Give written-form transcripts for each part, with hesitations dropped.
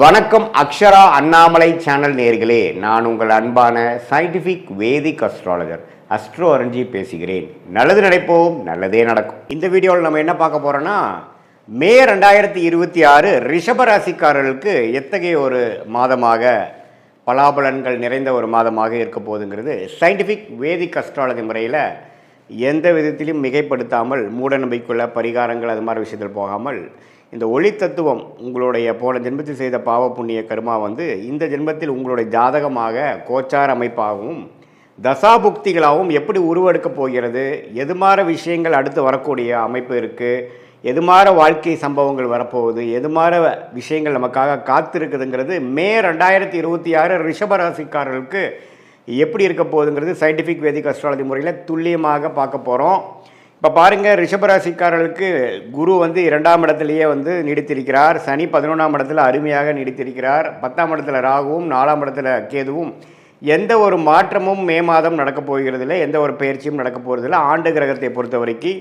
வணக்கம் அக்ஷரா அண்ணாமலை சேனல் நேயர்களே, நான் உங்கள் அன்பான சயின்டிஃபிக் வேதிக் அஸ்ட்ராலஜர் அஸ்ட்ரோ அரஞ்சி பேசுகிறேன். நல்லது நினைப்போம், நல்லதே நடக்கும். இந்த வீடியோவில் நம்ம என்ன பார்க்க போகிறோன்னா, மே 2026 ரிஷபராசிக்காரர்களுக்கு எத்தகைய ஒரு மாதமாக பலாபலன்கள் நிறைந்த ஒரு மாதமாக இருக்க போகுதுங்கிறது சயின்டிஃபிக் வேதிக் அஸ்ட்ராலஜி முறையில் எந்த விதத்திலும் மிகைப்படுத்தாமல் மூட நம்பிக்கைக்குள்ள பரிகாரங்கள் அது மாதிரி விஷயத்தில் போகாமல் இந்த ஒளி தத்துவம் உங்களுடைய போன ஜென்மத்தில் செய்த பாவ புண்ணிய கர்மா இந்த ஜென்மத்தில் உங்களுடைய ஜாதகமாக கோச்சார அமைப்பாகவும் தசாபுக்திகளாகவும் எப்படி உருவெடுக்கப் போகிறது, எது மாதிரி விஷயங்கள் அடுத்து வரக்கூடிய அமைப்பு இருக்குது, எது மாதிரி வாழ்க்கை சம்பவங்கள் வரப்போகுது, எது மாதிரி விஷயங்கள் நமக்காக காத்திருக்குதுங்கிறது மே 2026 ரிஷபராசிக்காரர்களுக்கு எப்படி இருக்க போகுதுங்கிறது சயின்டிஃபிக் வேதிக் அஸ்ட்ராலஜி முறையில் துல்லியமாக பார்க்க போகிறோம். இப்போ பாருங்கள், ரிஷபராசிக்காரர்களுக்கு குரு 2ஆம் இடத்துலையே நீடித்திருக்கிறார். சனி 11ஆம் இடத்துல அருமையாக நீடித்திருக்கிறார். 10ஆம் இடத்துல ராகுவும் 4ஆம் இடத்துல கேதுவும். எந்த ஒரு மாற்றமும் மே மாதம் நடக்கப் போகிறதில்லை, எந்த ஒரு பயிற்சியும் நடக்க போகிறதில்லை. ஆண்டு கிரகத்தை பொறுத்த வரைக்கும்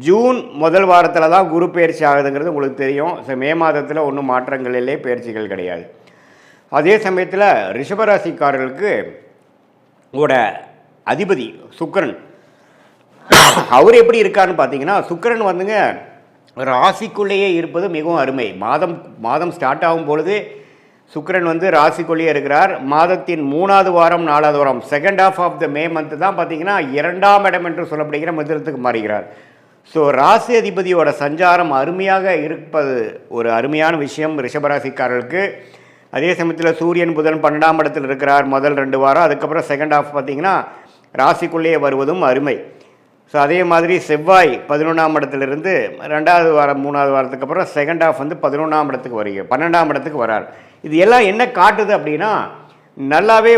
ஜூன் முதல் வாரத்தில் தான் குரு பயிற்சி ஆகுதுங்கிறது உங்களுக்கு தெரியும். மே மாதத்தில் ஒன்றும் மாற்றங்கள் இல்லை, பயிற்சிகள் கிடையாது. அதே சமயத்தில் ரிஷபராசிக்காரர்களுக்கு உங்களோட அதிபதி சுக்கிரன் அவர் எப்படி இருக்கான்னு பார்த்தீங்கன்னா, சுக்கிரன் ராசிக்குள்ளேயே இருப்பது மிகவும் அருமை. மாதம் ஸ்டார்ட் ஆகும் பொழுது சுக்கிரன் ராசிக்குள்ளேயே இருக்கிறார். மாதத்தின் 3வது வாரம் 4வது வாரம் second half of the May month தான் பார்த்தீங்கன்னா 2ஆம் இடம் என்று சொல்லப்படுகிற மிதுனத்துக்கு மாறுகிறார். ஸோ ராசி அதிபதியோட சஞ்சாரம் அருமையாக இருப்பது ஒரு அருமையான விஷயம் ரிஷபராசிக்காரர்களுக்கு. அதே சமயத்தில் சூரியன் புதன் 12ஆம் இடத்தில் இருக்கிறார் முதல் 2 வாரம். அதுக்கப்புறம் செகண்ட் ஆஃப் பார்த்தீங்கன்னா ராசிக்குள்ளேயே வருவதும் அருமை. ஸோ அதே மாதிரி செவ்வாய் 11ஆம் இடத்துலேருந்து 2வது வாரம் 3வது வாரத்துக்கு அப்புறம் செகண்ட் ஆஃப் 11ஆம் இடத்துக்கு வருக 12ஆம் இடத்துக்கு வரார். இது எல்லாம் என்ன காட்டுது அப்படின்னா, நல்லாவே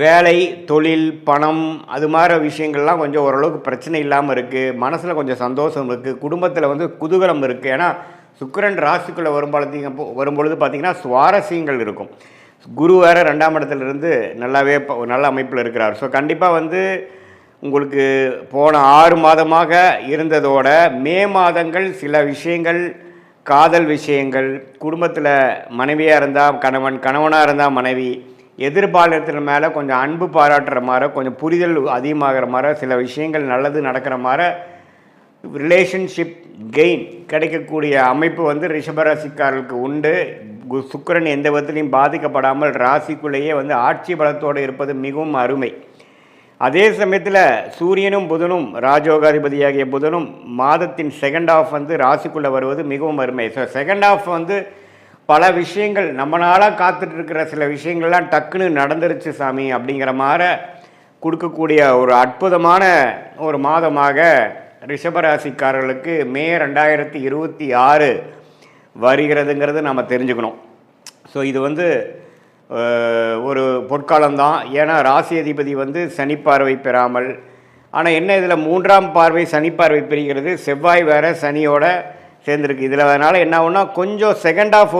வேலை, தொழில், பணம் அது மாதிரி விஷயங்கள்லாம் கொஞ்சம் ஓரளவுக்கு பிரச்சனை இல்லாமல் இருக்குது. மனசில் கொஞ்சம் சந்தோஷம் இருக்குது. குடும்பத்தில் குதூகலம் இருக்குது. ஏன்னா சுக்கிரன் ராசிக்குள்ளே வரும்பொழுது பார்த்திங்கன்னா சுவாரஸ்யங்கள் இருக்கும். குரு வேறு 2ஆம் இடத்துலேருந்து நல்லாவே நல்ல அமைப்பில் இருக்கிறார். ஸோ கண்டிப்பாக உங்களுக்கு போன 6 மாதமாக இருந்ததோட மே மாதங்கள் சில விஷயங்கள், காதல் விஷயங்கள், குடும்பத்தில் மனைவியாக இருந்தால் கணவன், கணவனாக இருந்தால் மனைவி, எதிர்பாலத்தின் மேலே கொஞ்சம் அன்பு பாராட்டுற மாதிரி, கொஞ்சம் புரிதல் அதிகமாகிற மாதிரி, சில விஷயங்கள் நல்லது நடக்கிற மாதிரி ரிலேஷன்ஷிப் கெயின் கிடைக்கக்கூடிய அமைப்பு ரிஷபராசிக்காரர்களுக்கு உண்டு. சுக்கிரன் எந்த விதத்திலையும் பாதிக்கப்படாமல் ராசிக்குள்ளேயே ஆட்சி பலத்தோடு இருப்பது மிகவும் அருமை. அதே சமயத்தில் சூரியனும் புதனும் ராஜோகாதிபதியாகிய புதனும் மாதத்தின் செகண்ட் ஆஃப் ராசிக்குள்ளே வருவது மிகவும் அருமை. ஸோ செகண்ட் ஆஃப் பல விஷயங்கள் நம்ம நாளாக காத்துட்ருக்கிற சில விஷயங்கள்லாம் டக்குன்னு நடந்துருச்சு சாமி அப்படிங்கிற மாதிரி கொடுக்கக்கூடிய ஒரு அற்புதமான ஒரு மாதமாக ரிஷபராசிக்காரர்களுக்கு மே 2026 வருகிறதுங்கிறது நம்ம தெரிஞ்சுக்கணும். ஸோ இது ஒரு பொற்காலம்தான். ஏன்னா ராசி அதிபதி சனி பார்வை பெறாமல், ஆனால் என்ன இதில் 3ஆம் பார்வை சனி பார்வை பெறுகிறது. செவ்வாய் வேறு சனியோட சேர்ந்துருக்கு. இதில் அதனால் என்ன ஆகும்னா, கொஞ்சம் செகண்ட் ஆஃப்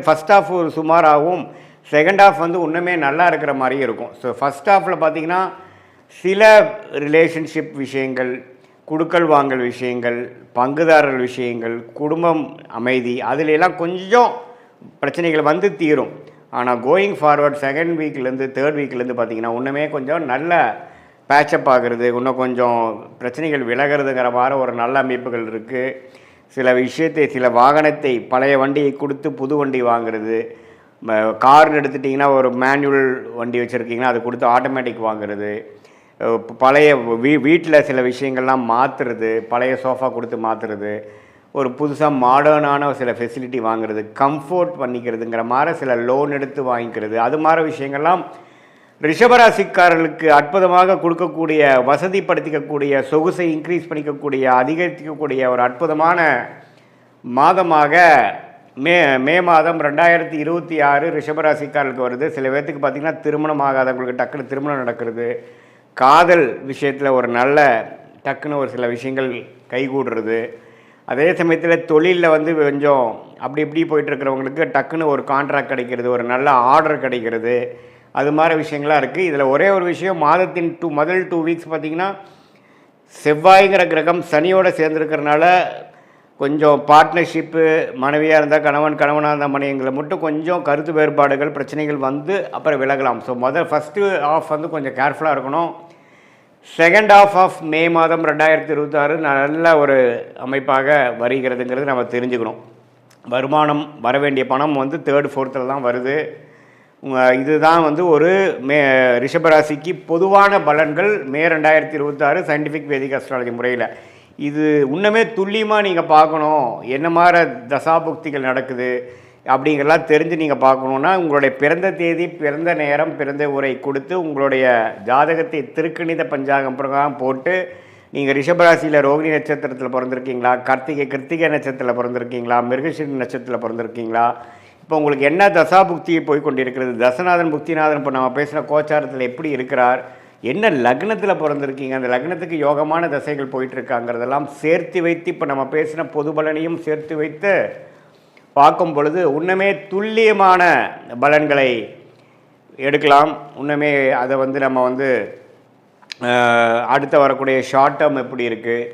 ஃபஸ்ட் ஆஃப் ஒரு சுமாராகவும், செகண்ட் ஆஃப் இன்னுமே நல்லா இருக்கிற மாதிரியும் இருக்கும். ஸோ ஃபஸ்ட் ஆஃபில் பார்த்திங்கன்னா சில ரிலேஷன்ஷிப் விஷயங்கள், குடுக்கல் வாங்கல் விஷயங்கள், பங்குதாரர்கள் விஷயங்கள், குடும்பம் அமைதி, அதிலெல்லாம் கொஞ்சம் பிரச்சனைகள் தீரும். ஆனால் கோயிங் ஃபார்வர்ட் செகண்ட் வீக்லேருந்து தேர்ட் வீக்லேருந்து பார்த்திங்கன்னா இன்னுமே கொஞ்சம் நல்ல பேச்சப் ஆகிறது, இன்னும் கொஞ்சம் பிரச்சனைகள் விலகிறதுங்கிற மாதிரி ஒரு நல்ல அமைப்புகள் இருக்குது. சில வாகனத்தை பழைய வண்டியை கொடுத்து புது வண்டி வாங்குறது, கார்னு எடுத்துட்டிங்கன்னா ஒரு மேனுவல் வண்டி வச்சுருக்கீங்கன்னா அது கொடுத்து ஆட்டோமேட்டிக் வாங்குறது, பழைய வீட்டில் சில விஷயங்கள்லாம் மாற்றுறது, பழைய சோஃபா கொடுத்து மாற்றுறது, ஒரு புதுசாக மாடர்னான சில ஃபெசிலிட்டி வாங்குறது, கம்ஃபோர்ட் பண்ணிக்கிறதுங்கிற மாதிரி சில லோன் எடுத்து வாங்கிக்கிறது, அது மாதிரி விஷயங்கள்லாம் ரிஷபராசிக்காரர்களுக்கு அற்புதமாக கொடுக்கக்கூடிய, வசதிப்படுத்திக்கக்கூடிய, சொகுசை இன்க்ரீஸ் பண்ணிக்கக்கூடிய, அதிகரிக்கக்கூடிய ஒரு அற்புதமான மாதமாக மே மாதம் 2026 ரிஷபராசிக்காரர்களுக்கு வருது. சில பேர்த்துக்கு பார்த்திங்கன்னா திருமணம் ஆகாதவங்களுக்கு டக்குன்னு திருமணம் நடக்கிறது, காதல் விஷயத்தில் ஒரு நல்ல டக்குன்னு ஒரு சில விஷயங்கள் கைகூடுறது. அதே சமயத்தில் தொழிலில் கொஞ்சம் அப்படி இப்படி போயிட்டுருக்கிறவங்களுக்கு டக்குன்னு ஒரு கான்ட்ராக்ட் கிடைக்கிறது, ஒரு நல்ல ஆர்டர் கிடைக்கிறது, அது மாதிரி விஷயங்களாக இருக்குது. இதில் ஒரே ஒரு விஷயம், மாதத்தின் முதல் 2 வீக்ஸ் பார்த்திங்கன்னா செவ்வாய்ங்கிற கிரகம் சனியோடு சேர்ந்துருக்கிறனால கொஞ்சம் பார்ட்னர்ஷிப்பு மனைவியாக இருந்தால் கணவனாக இருந்தால் மனைவிங்களை மட்டும் கொஞ்சம் கருத்து வேறுபாடுகள் பிரச்சனைகள் வந்து அப்புறம் விலகலாம். ஸோ ஃபஸ்ட்டு ஆஃப் வந்து கொஞ்சம் கேர்ஃபுல்லாக இருக்கணும். செகண்ட் ஆஃப் ஆஃப் மே மாதம் 2026 நல்ல ஒரு அமைப்பாக வருகிறதுங்கிறது நம்ம தெரிஞ்சுக்கணும். வருமானம் வர வேண்டிய பணம் வந்து 3rd 4th தான் வருது. இதுதான் வந்து ஒரு ரிஷபராசிக்கு பொதுவான பலன்கள் மே 2026 சயின்டிஃபிக் வேதிக் அஸ்ட்ராலஜி முறையில். இது இன்னுமே துல்லியமாக நீங்கள் பார்க்கணும், என்ன மாதிரி தசாபுக்திகள் நடக்குது அப்படிங்கிறலாம் தெரிஞ்சு நீங்கள் பார்க்கணுன்னா உங்களுடைய பிறந்த தேதி, பிறந்த நேரம், பிறந்த உரை கொடுத்து உங்களுடைய ஜாதகத்தை திருக்கணித பஞ்சாங்கம் பிரகாரம் போட்டு நீங்கள் ரிஷபராசியில் ரோகிணி நட்சத்திரத்தில் பிறந்திருக்கீங்களா, கிருத்திகை நட்சத்திரத்தில் பிறந்திருக்கீங்களா, மிருகசீரிஷ நட்சத்திரத்தில் பிறந்திருக்கீங்களா, இப்போ உங்களுக்கு என்ன தசாபுக்தி போய் கொண்டிருக்கிறது, தசநாதன் புக்திநாதன் இப்போ நம்ம பேசுகிற கோச்சாரத்தில் எப்படி இருக்கிறார், என்ன லக்னத்தில் பிறந்திருக்கீங்க, அந்த லக்னத்துக்கு யோகமான தசைகள் போயிட்டுருக்காங்கிறதெல்லாம் சேர்த்து வைத்து இப்போ நம்ம பேசின பொது பலனையும் சேர்த்து வைத்து பார்க்கும் பொழுது இன்னுமே துல்லியமான பலன்களை எடுக்கலாம். இன்னுமே அதை வந்து நம்ம வந்து அடுத்து வரக்கூடிய ஷார்ட் டேர்ம் எப்படி இருக்குது,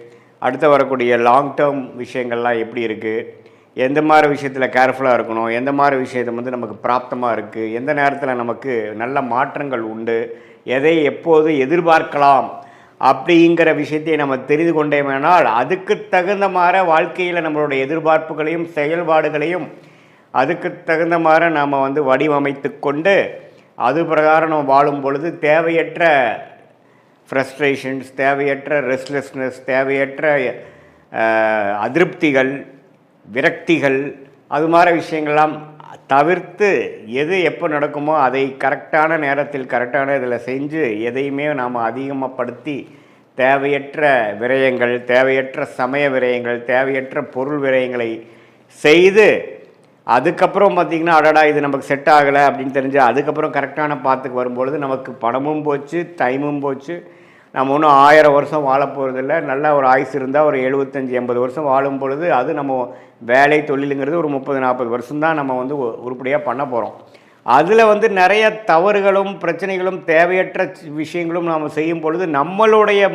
அடுத்து வரக்கூடிய லாங் டேர்ம் விஷயங்கள்லாம் எப்படி இருக்குது, எந்த மாதிரி விஷயத்தில் கேர்ஃபுல்லாக இருக்கணும், எந்த மாதிரி விஷயத்தை வந்து நமக்கு பிராப்தமாக இருக்குது, எந்த நேரத்தில் நமக்கு நல்ல மாற்றங்கள் உண்டு, எதை எப்போது எதிர்பார்க்கலாம் அப்படிங்கிற விஷயத்தை நம்ம தெரிந்து கொண்டேமானால் அதுக்கு தகுந்த மாதிரி வாழ்க்கையில் நம்மளுடைய எதிர்பார்ப்புகளையும் செயல்பாடுகளையும் அதுக்கு தகுந்த மாதிரி நாம் வந்து வடிவமைத்து கொண்டு அது பிரகாரம் நம்ம வாழும் பொழுது தேவையற்ற ஃப்ரஸ்ட்ரேஷன்ஸ், தேவையற்ற ரெஸ்ட்லெஸ்னஸ், தேவையற்ற அதிருப்திகள், விரக்திகள், அது மாதிரி விஷயங்கள்லாம் தவிர்த்து எது எப்போ நடக்குமோ அதை கரெக்டான நேரத்தில் கரெக்டான இதில் செஞ்சு எதையுமே நாம் அதிகமாகப்படுத்தி தேவையற்ற விரயங்கள், தேவையற்ற சமய விரயங்கள், தேவையற்ற பொருள் விரயங்களை செய்து அதுக்கப்புறம் பார்த்திங்கன்னா அடடா இது நமக்கு செட் ஆகலை அப்படின்னு தெரிஞ்சு அதுக்கப்புறம் கரெக்டான பாத்துக்கு வரும்பொழுது நமக்கு பணமும் போச்சு, டைமும் போச்சு. நம்ம ஒன்றும் 1000 வருஷம் வாழ போகிறதில்ல. நல்லா ஒரு ஆயுசு இருந்தால் ஒரு 75-80 வருஷம் வாழும் பொழுது அது நம்ம வேலை தொழிலுங்கிறது ஒரு 30-40 வருஷம்தான் நம்ம வந்து உருப்படியாக பண்ண போகிறோம். அதில் வந்து நிறைய தவறுகளும் பிரச்சனைகளும் தேவையற்ற விஷயங்களும் நாம் செய்யும் பொழுது நம்மளுடைய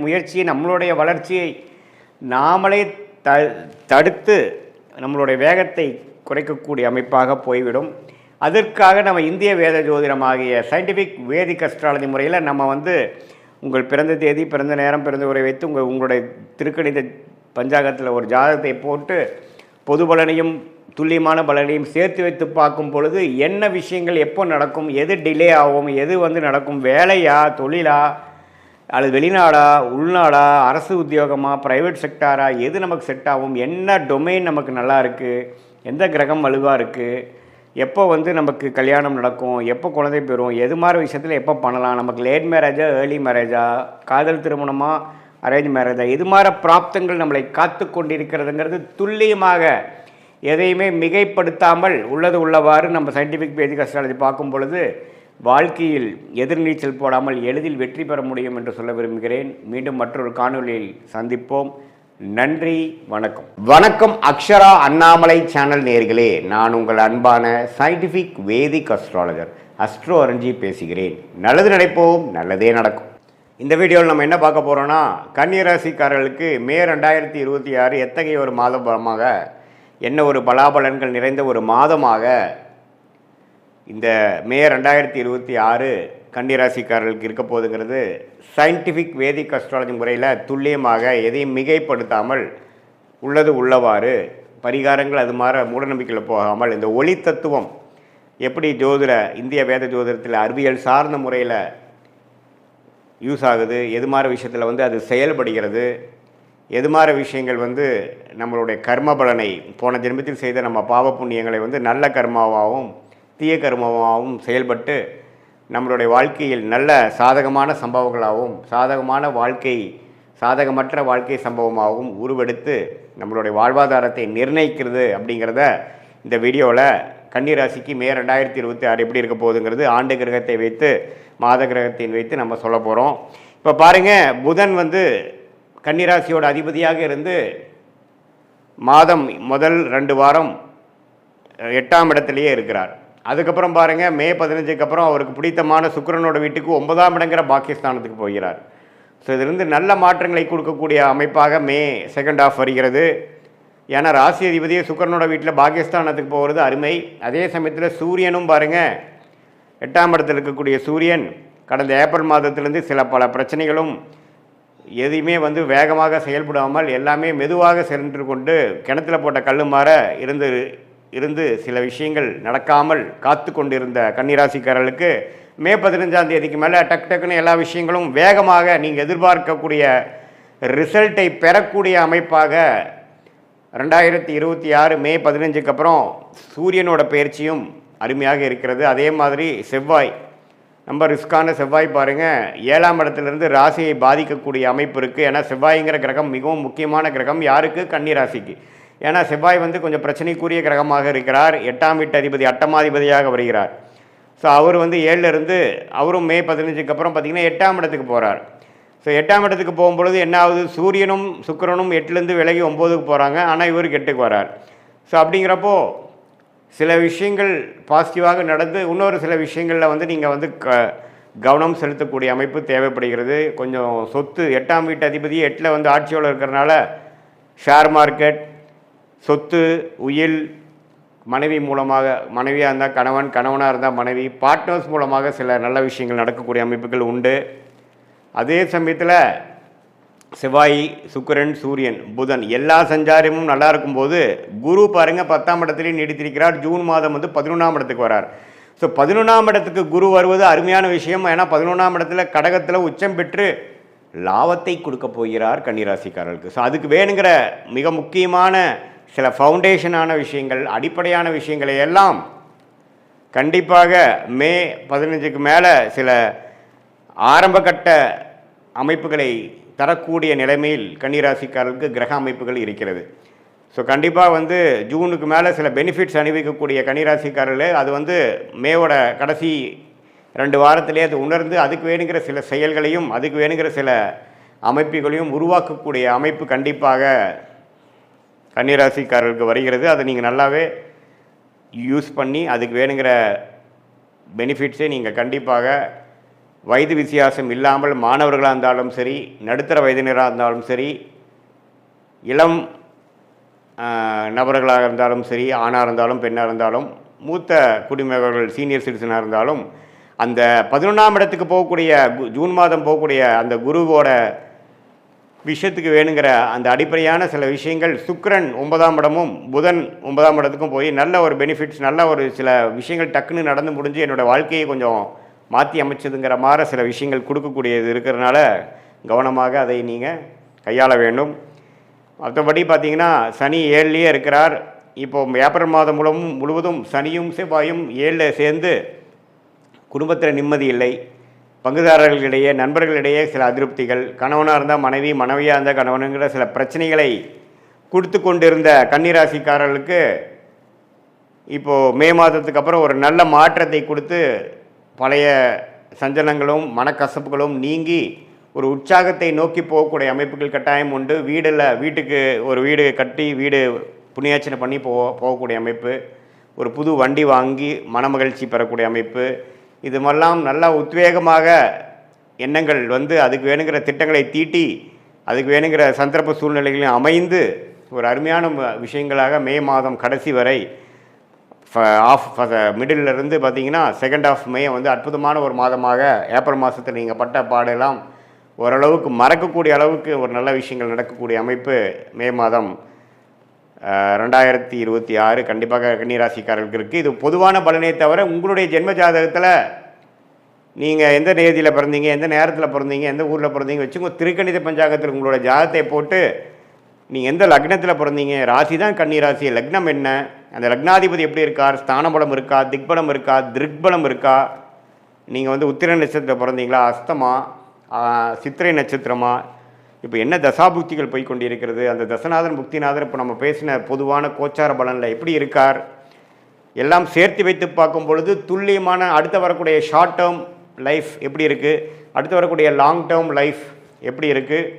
முயற்சியை, நம்மளுடைய வளர்ச்சியை நாமளே தடுத்து நம்மளுடைய வேகத்தை குறைக்கக்கூடிய அமைப்பாக போய்விடும். அதற்காக நம்ம இந்திய வேத ஜோதிடமாகிய சயின்டிஃபிக் வேதிக் அஸ்ட்ராலஜி முறையில் நம்ம வந்து உங்கள் பிறந்த தேதி, பிறந்த நேரம், பிறந்த உரை வைத்து உங்களுடைய திருக்கணித பஞ்சாங்கத்தில் ஒரு ஜாதகத்தை போட்டு பொது பலனையும் துல்லியமான பலனையும் சேர்த்து வைத்து பார்க்கும் பொழுது என்ன விஷயங்கள் எப்போ நடக்கும், எது டிலே ஆகும், எது வந்து நடக்கும், வேலையா, தொழிலா, அல்லது வெளிநாடா, உள்நாடா, அரசு உத்தியோகமா, ப்ரைவேட் செக்டாரா, எது நமக்கு செட் ஆகும், என்ன டொமைன் நமக்கு நல்லா இருக்குது, எந்த கிரகம் வலுவாக இருக்குது, எப்போ வந்து நமக்கு கல்யாணம் நடக்கும், எப்போ குழந்தை பெறும், எது மாதிரி விஷயத்தில் எப்போ பண்ணலாம், நமக்கு லேட் மேரேஜா, ஏர்லி மேரேஜா, காதல் திருமணமா, அரேஞ்ச் மேரேஜா, இது மாதிரி பிராப்தங்கள் நம்மளை காத்து கொண்டிருக்கிறதுங்கிறது துல்லியமாக எதையுமே மிகைப்படுத்தாமல் உள்ளது உள்ளவாறு நம்ம சயின்டிஃபிக் வேதிக் அஸ்ட்ராலஜி பார்க்கும் பொழுது வாழ்க்கையில் எதிர்நீச்சல் போடாமல் எளிதில் வெற்றி பெற முடியும் என்று சொல்ல விரும்புகிறேன். மீண்டும் மற்றொரு காணொலியில் சந்திப்போம். நன்றி, வணக்கம். வணக்கம் அக்ஷரா அண்ணாமலை சேனல் நேயர்களே, நான் உங்கள் அன்பான சயின்டிஃபிக் வேதிக் அஸ்ட்ராலஜர் அஸ்ட்ரோ அரஞ்சி பேசுகிறேன். நல்லது நினைப்போம், நல்லதே நடக்கும். இந்த வீடியோவில் நம்ம என்ன பார்க்க போகிறோன்னா, கன்னிராசிக்காரர்களுக்கு மே 2026 எத்தகைய ஒரு மாதமாக, என்ன ஒரு பலாபலன்கள் நிறைந்த ஒரு மாதமாக இந்த மே 2026 கன்னிராசிக்காரர்களுக்கு இருக்க போகுதுங்கிறது சயின்டிஃபிக் வேதிக் அஸ்ட்ராலஜி முறையில் துல்லியமாக எதையும் மிகைப்படுத்தாமல் உள்ளது உள்ளவாறு பரிகாரங்கள் அது மாதிரி மூடநம்பிக்கையில் போகாமல் இந்த ஒளி தத்துவம் எப்படி இந்திய வேத ஜோதிடத்தில் அறிவியல் சார்ந்த முறையில் யூஸ் ஆகுது, எது மாதிரி விஷயத்தில் வந்து அது செயல்படுகிறது, எது மாதிரி விஷயங்கள் வந்து நம்மளுடைய கர்ம பலனை போன ஜென்மத்தில் செய்த நம்ம பாவ புண்ணியங்களை வந்து நல்ல கர்மாவாகவும் தீய கர்மாவாகவும் செயல்பட்டு நம்மளுடைய வாழ்க்கையில் நல்ல சாதகமான சம்பவங்களாகவும் சாதகமற்ற வாழ்க்கை சம்பவமாகவும் உருவெடுத்து நம்மளுடைய வாழ்வாதாரத்தை நிர்ணயிக்கிறது அப்படிங்கிறத இந்த வீடியோவில் கன்னிராசிக்கு மே 2026 எப்படி இருக்க போகுதுங்கிறது ஆண்டு கிரகத்தை வைத்து மாத கிரகத்தின் வைத்து நம்ம சொல்ல போகிறோம். இப்போ பாருங்கள், புதன் வந்து கன்னிராசியோட அதிபதியாக இருந்து மாதம் முதல் 2 வாரம் 8ஆம் இடத்துலையே இருக்கிறார். அதுக்கப்புறம் பாருங்கள், மே 15க்கு அப்புறம் அவருக்கு பிடித்தமான சுக்கிரனோட வீட்டுக்கு 9ஆம் இடங்கிற பாக்கியஸ்தானத்துக்கு போகிறார். ஸோ இதிலிருந்து நல்ல மாற்றங்களை கொடுக்கக்கூடிய அமைப்பாக மே செகண்ட் ஹாஃப் வருகிறது. ஏன்னா ராசி அதிபதியே சுக்கிரனோட வீட்டில் பாகிஸ்தானத்துக்கு போகிறது அருமை. அதே சமயத்தில் சூரியனும் பாருங்கள் 8ஆம் இடத்தில் இருக்கக்கூடிய சூரியன் கடந்த ஏப்ரல் மாதத்திலேருந்து பல பிரச்சனைகளும் எதையுமே வந்து வேகமாக செயல்படாமல் எல்லாமே மெதுவாக சென்று கொண்டு கிணத்துல போட்ட கல் மாற இருந்து சில விஷயங்கள் நடக்காமல் காத்து கொண்டிருந்த கன்னிராசிக்காரர்களுக்கு மே 15ஆம் தேதிக்கு மேலே டக்குன்னு எல்லா விஷயங்களும் வேகமாக நீங்கள் எதிர்பார்க்கக்கூடிய ரிசல்ட்டை பெறக்கூடிய அமைப்பாக 2026 மே 15க்கு அப்புறம் சூரியனோட பயிற்சியும் அருமையாக இருக்கிறது. அதே மாதிரி செவ்வாய், ரொம்ப ரிஸ்கான செவ்வாய் பாருங்கள் 7ஆம் இடத்துலேருந்து ராசியை பாதிக்கக்கூடிய அமைப்பு இருக்குது. ஏன்னா செவ்வாய்ங்கிற கிரகம் மிகவும் முக்கியமான கிரகம் யாருக்கு? கன்னி ராசிக்கு. ஏன்னா செவ்வாய் வந்து கொஞ்சம் பிரச்சனைக்குரிய கிரகமாக இருக்கிறார். 8ஆம் வீட்டு அதிபதி அட்டமாதிபதியாக வருகிறார். ஸோ அவர் வந்து 7லேருந்து அவரும் மே 15க்கு அப்புறம் பார்த்திங்கன்னா 8ஆம் இடத்துக்கு போகிறார். ஸோ 8ஆம் இடத்துக்கு போகும்பொழுது என்ன ஆகுது? சூரியனும் சுக்கிரனும் 8லேருந்து விலகி 9க்கு போகிறாங்க. ஆனால் இவருக்கு 8க்கு வரார். ஸோ அப்படிங்கிறப்போ சில விஷயங்கள் பாசிட்டிவாக நடந்து இன்னொரு சில விஷயங்களில் வந்து நீங்கள் வந்து கவனம் செலுத்தக்கூடிய அமைப்பு தேவைப்படுகிறது. கொஞ்சம் சொத்து 8ஆம் வீட்டு அதிபதி 8ல் வந்து ஆட்சியோடு இருக்கிறனால ஷேர் மார்க்கெட், சொத்து, உயில், மனைவி மூலமாக, மனைவியாக இருந்தால் கணவன், கணவனாக இருந்தால் மனைவி, பார்ட்னர்ஸ் மூலமாக சில நல்ல விஷயங்கள் நடக்கக்கூடிய அமைப்புகள் உண்டு. அதே சமயத்தில் செவ்வாய், சுக்கிரன், சூரியன், புதன் எல்லா சஞ்சாரமும் நல்லா இருக்கும்போது குரு பாருங்கள் 10ஆம் இடத்துலேயே நீடித்திருக்கிறார். ஜூன் மாதம் வந்து 11ஆம் இடத்துக்கு வரார். ஸோ 11ஆம் இடத்துக்கு குரு வருவது அருமையான விஷயம். ஏன்னா 11ஆம் இடத்துல கடகத்தில் உச்சம் பெற்று லாபத்தை கொடுக்க போகிறார் கன்னிராசிக்காரர்களுக்கு. ஸோ அதுக்கு வேணுங்கிற மிக முக்கியமான சில ஃபவுண்டேஷனான விஷயங்கள், அடிப்படையான விஷயங்களை எல்லாம் கண்டிப்பாக மே 15க்கு மேலே சில ஆரம்பகட்ட அமைப்புகளை தரக்கூடிய நிலைமையில் கன்னிராசிக்காரர்களுக்கு கிரக அமைப்புகள் இருக்கிறது. ஸோ கண்டிப்பாக வந்து ஜூனுக்கு மேலே சில பெனிஃபிட்ஸ் அனுபவிக்கக்கூடிய கன்னிராசிக்காரர்களே அது வந்து மேவோட கடைசி 2 வாரத்திலே அது உணர்ந்து அதுக்கு வேணுங்கிற சில செயல்களையும் அதுக்கு வேணுங்கிற சில அமைப்புகளையும் உருவாக்கக்கூடிய அமைப்பு கண்டிப்பாக கன்னிராசிக்காரர்களுக்கு வருகிறது. அதை நீங்கள் நல்லாவே யூஸ் பண்ணி அதுக்கு வேணுங்கிற பெனிஃபிட்ஸை நீங்கள் கண்டிப்பாக வயது வித்தியாசம் இல்லாமல் மாணவர்களாக இருந்தாலும் சரி, நடுத்தர வயதினராக இருந்தாலும் சரி, இளம் நபர்களாக இருந்தாலும் சரி, ஆணாக இருந்தாலும் பெண்ணாக இருந்தாலும், மூத்த குடிமகர்கள் சீனியர் சிட்டிசனாக இருந்தாலும், அந்த 11ஆம் இடத்துக்கு போகக்கூடிய ஜூன் மாதம் போகக்கூடிய அந்த குருவோட விஷயத்துக்கு வேணுங்கிற அந்த அடிப்படையான சில விஷயங்கள் சுக்கிரன் 9ஆம் இடமும் புதன் 9ஆம் இடத்துக்கும் போய் நல்ல ஒரு பெனிஃபிட்ஸ், நல்ல ஒரு சில விஷயங்கள் டக்குன்னு நடந்து முடிஞ்சு என்னோடய வாழ்க்கையை கொஞ்சம் மாற்றி அமைச்சதுங்கிற மாதிரி சில விஷயங்கள் கொடுக்கக்கூடியது இருக்கிறதுனால கவனமாக அதை நீங்கள் கையாள வேண்டும். மற்றபடி பார்த்திங்கன்னா சனி 7லேயே இருக்கிறார். இப்போது ஏப்ரல் மாதம் முழுவதும் சனியும் செவ்வாயும் 7ல் சேர்ந்து குடும்பத்தில் நிம்மதி இல்லை, பங்குதாரர்களிடையே நண்பர்களிடையே சில அதிருப்திகள், கணவனாக இருந்தால் மனைவி, மனைவியாக இருந்தால் கணவனுங்கிற சில பிரச்சனைகளை கொடுத்து கொண்டிருந்த கன்னிராசிக்காரர்களுக்கு இப்போது மே மாதத்துக்கு அப்புறம் ஒரு நல்ல மாற்றத்தை கொடுத்து பழைய சஞ்சலங்களும் மனக்கசப்புகளும் நீங்கி ஒரு உற்சாகத்தை நோக்கி போகக்கூடிய அமைப்புகள் கட்டாயம் உண்டு. வீட்டுக்கு ஒரு வீடு கட்டி வீடு புண்ணியாச்சனை பண்ணி போகக்கூடிய அமைப்பு, ஒரு புது வண்டி வாங்கி மனமகிழ்ச்சி பெறக்கூடிய அமைப்பு, இது மாதிரிலாம் நல்லா உத்வேகமாக எண்ணங்கள் வந்து அதுக்கு வேணுங்கிற திட்டங்களை தீட்டி அதுக்கு வேணுங்கிற சந்தர்ப்ப சூழ்நிலைகளையும் அமைந்து ஒரு அருமையான விஷயங்களாக மே மாதம் கடைசி வரை மிடிலிருந்து பார்த்திங்கன்னா செகண்ட் ஆஃப் மே வந்து அற்புதமான ஒரு மாதமாக ஏப்ரல் மாதத்தில் நீங்கள் பட்ட பாடெல்லாம் ஓரளவுக்கு மறக்கக்கூடிய அளவுக்கு ஒரு நல்ல விஷயங்கள் நடக்கக்கூடிய அமைப்பு மே மாதம் 2026 கண்டிப்பாக கன்னிராசிக்காரர்களுக்கு இருக்குது. இது பொதுவான பலனே தவிர உங்களுடைய ஜென்ம ஜாதகத்தில் நீங்கள் எந்த தேதியில் பிறந்தீங்க, எந்த நேரத்தில் பிறந்தீங்க, எந்த ஊரில் பிறந்தீங்க வச்சுங்க திருக்கணித பஞ்சாங்கத்தில் உங்களோட ஜாதகத்தை போட்டு நீங்கள் எந்த லக்னத்தில் பிறந்தீங்க, ராசி தான் கன்னிராசி, லக்னம் என்ன, அந்த லக்னாதிபதி எப்படி இருக்கார், ஸ்தானபலம் இருக்கா, திக்பலம் இருக்கா, திருக்பலம் இருக்கா, நீங்கள் வந்து உத்திர நட்சத்திரத்தில் பிறந்தீங்களா, அஸ்தமா, சித்திரை நட்சத்திரமா, இப்போ என்ன தசாபுக்திகள் போய்கொண்டு இருக்கிறது, அந்த தசநாதன் புக்திநாதன் இப்போ நம்ம பேசின பொதுவான கோச்சார பலனில் எப்படி இருக்கார், எல்லாம் சேர்த்து வைத்து பார்க்கும் பொழுது துல்லியமான அடுத்து வரக்கூடிய ஷார்ட் டேர்ம் லைஃப் எப்படி இருக்குது, அடுத்து வரக்கூடிய லாங் டேர்ம் லைஃப் எப்படி இருக்குது,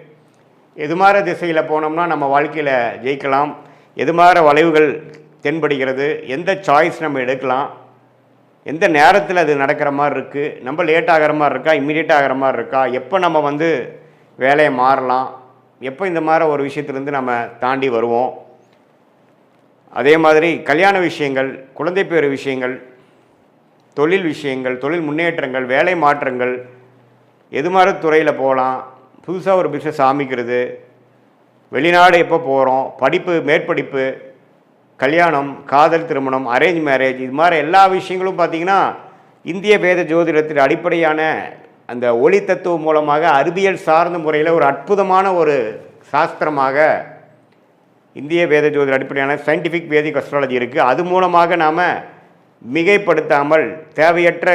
எது மாதிரி திசையில் போனோம்னா நம்ம வாழ்க்கையில் ஜெயிக்கலாம், எது மாதிரி வளைவுகள் தென்படுகிறது, எந்த சாய்ஸ் நம்ம எடுக்கலாம், எந்த நேரத்தில் அது நடக்கிற மாதிரி இருக்குது, நம்ம லேட் ஆகிற மாதிரி இருக்கா, இம்மிடியேட் ஆகிற மாதிரி இருக்கா, எப்போ நம்ம வந்து வேலையை மாறலாம், எப்போ இந்த மாதிரி ஒரு விஷயத்துலேருந்து நம்ம தாண்டி வருவோம், அதே மாதிரி கல்யாண விஷயங்கள், குழந்தை பேறு விஷயங்கள், தொழில் விஷயங்கள், தொழில் முன்னேற்றங்கள், வேலை மாற்றங்கள், எது மாதிரி துறையில் போகலாம், புதுசாக ஒரு பிஸ்னஸ் ஆரம்பிக்கிறது, வெளிநாடு எப்போ போகிறோம், படிப்பு, மேற்படிப்பு, கல்யாணம், காதல் திருமணம், அரேஞ்ச் மேரேஜ், இது மாதிரி எல்லா விஷயங்களும் பார்த்திங்கன்னா இந்திய வேத ஜோதிடத்தின் அடிப்படையான அந்த ஒளி தத்துவம் மூலமாக அறிவியல் சார்ந்த முறையில் ஒரு அற்புதமான ஒரு சாஸ்திரமாக இந்திய வேத ஜோதிட அடிப்படையான சயின்டிஃபிக் வேதிக் அஸ்ட்ராலஜி இருக்குது. அது மூலமாக நாம் மிகைப்படுத்தாமல் தேவையற்ற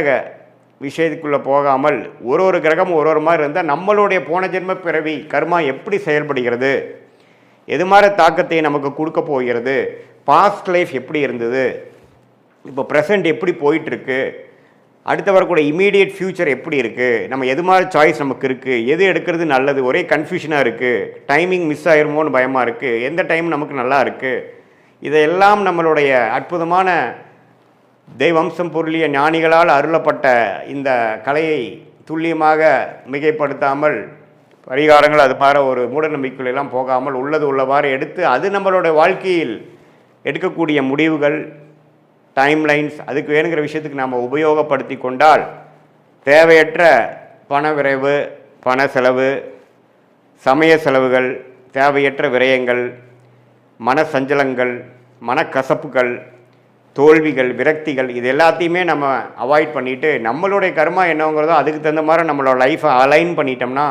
விஷயத்துக்குள்ளே போகாமல் ஒரு கிரகம் ஒரு மாதிரி இருந்தால் நம்மளுடைய போன ஜென்ம பிறவி கர்மா எப்படி செயல்படுகிறது, எது மாதிரி தாக்கத்தை நமக்கு கொடுக்க போகிறது, பாஸ்ட் லைஃப் எப்படி இருந்தது, இப்போ ப்ரெசண்ட் எப்படி போயிட்டுருக்கு, அடுத்த வரக்கூடிய இமீடியட் ஃப்யூச்சர் எப்படி இருக்குது, நம்ம எது மாதிரி சாய்ஸ் நமக்கு இருக்குது, எது எடுக்கிறது நல்லது, ஒரே கன்ஃபியூஷனாக இருக்குது, டைமிங் மிஸ் ஆயிருமோன்னு பயமாக இருக்குது, எந்த டைம் நமக்கு நல்லா இருக்குது, இதையெல்லாம் நம்மளுடைய அற்புதமான தெய்வம்சம் பொருளிய ஞானிகளால் அருளப்பட்ட இந்த கலையை துல்லியமாக மிகைப்படுத்தாமல் பரிகாரங்கள் அது மாதிரி ஒரு மூடநம்பிக்கைகளெல்லாம் போகாமல் உள்ளது உள்ளவாறு எடுத்து அது நம்மளுடைய வாழ்க்கையில் எடுக்கக்கூடிய முடிவுகள், டைம்லைன்ஸ், அதுக்கு வேணுங்கிற விஷயத்துக்கு நாம் உபயோகப்படுத்தி கொண்டால் தேவையற்ற பண விரைவு, பண செலவு, சமய செலவுகள், தேவையற்ற விரயங்கள், மன சஞ்சலங்கள், மனக்கசப்புகள், தோல்விகள், விரக்திகள், இது எல்லாத்தையுமே நம்ம அவாய்ட் பண்ணிவிட்டு நம்மளுடைய கர்மா என்னங்கிறதோ அதுக்கு தகுந்த மாதிரி நம்மளோட லைஃப்பை அலைன் பண்ணிட்டோம்னா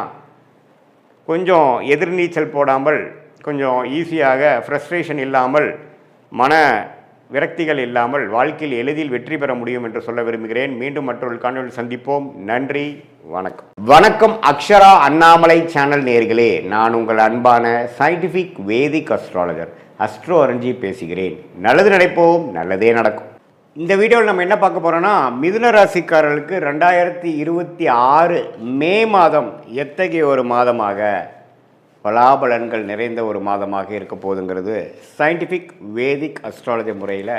கொஞ்சம் எதிர்நீச்சல் போடாமல் கொஞ்சம் ஈஸியாக ஃப்ரஸ்ட்ரேஷன் இல்லாமல் மன விரக்திகள் இல்லாமல் வாழ்க்கையில் எளிதில் வெற்றி பெற முடியும் என்று சொல்ல விரும்புகிறேன். மீண்டும் மற்றொரு காணொளியில் சந்திப்போம். நன்றி, வணக்கம். வணக்கம் அக்ஷரா அண்ணாமலை சேனல் நேயர்களே, நான் உங்கள் அன்பான சயின்டிஃபிக் வேதிக் அஸ்ட்ராலஜர் அஸ்ட்ரோ அரஞ்சி பேசுகிறேன். நல்லது நினைப்போம், நல்லதே நடக்கும். இந்த வீடியோவில் நம்ம என்ன பார்க்க போகிறோன்னா, மிதுன ராசிக்காரர்களுக்கு 2026 மே மாதம் எத்தகைய ஒரு மாதமாக பலாபலன்கள் நிறைந்த ஒரு மாதமாக இருக்க போகுதுங்கிறது சயின்டிஃபிக் வேதிக் அஸ்ட்ராலஜி முறையில்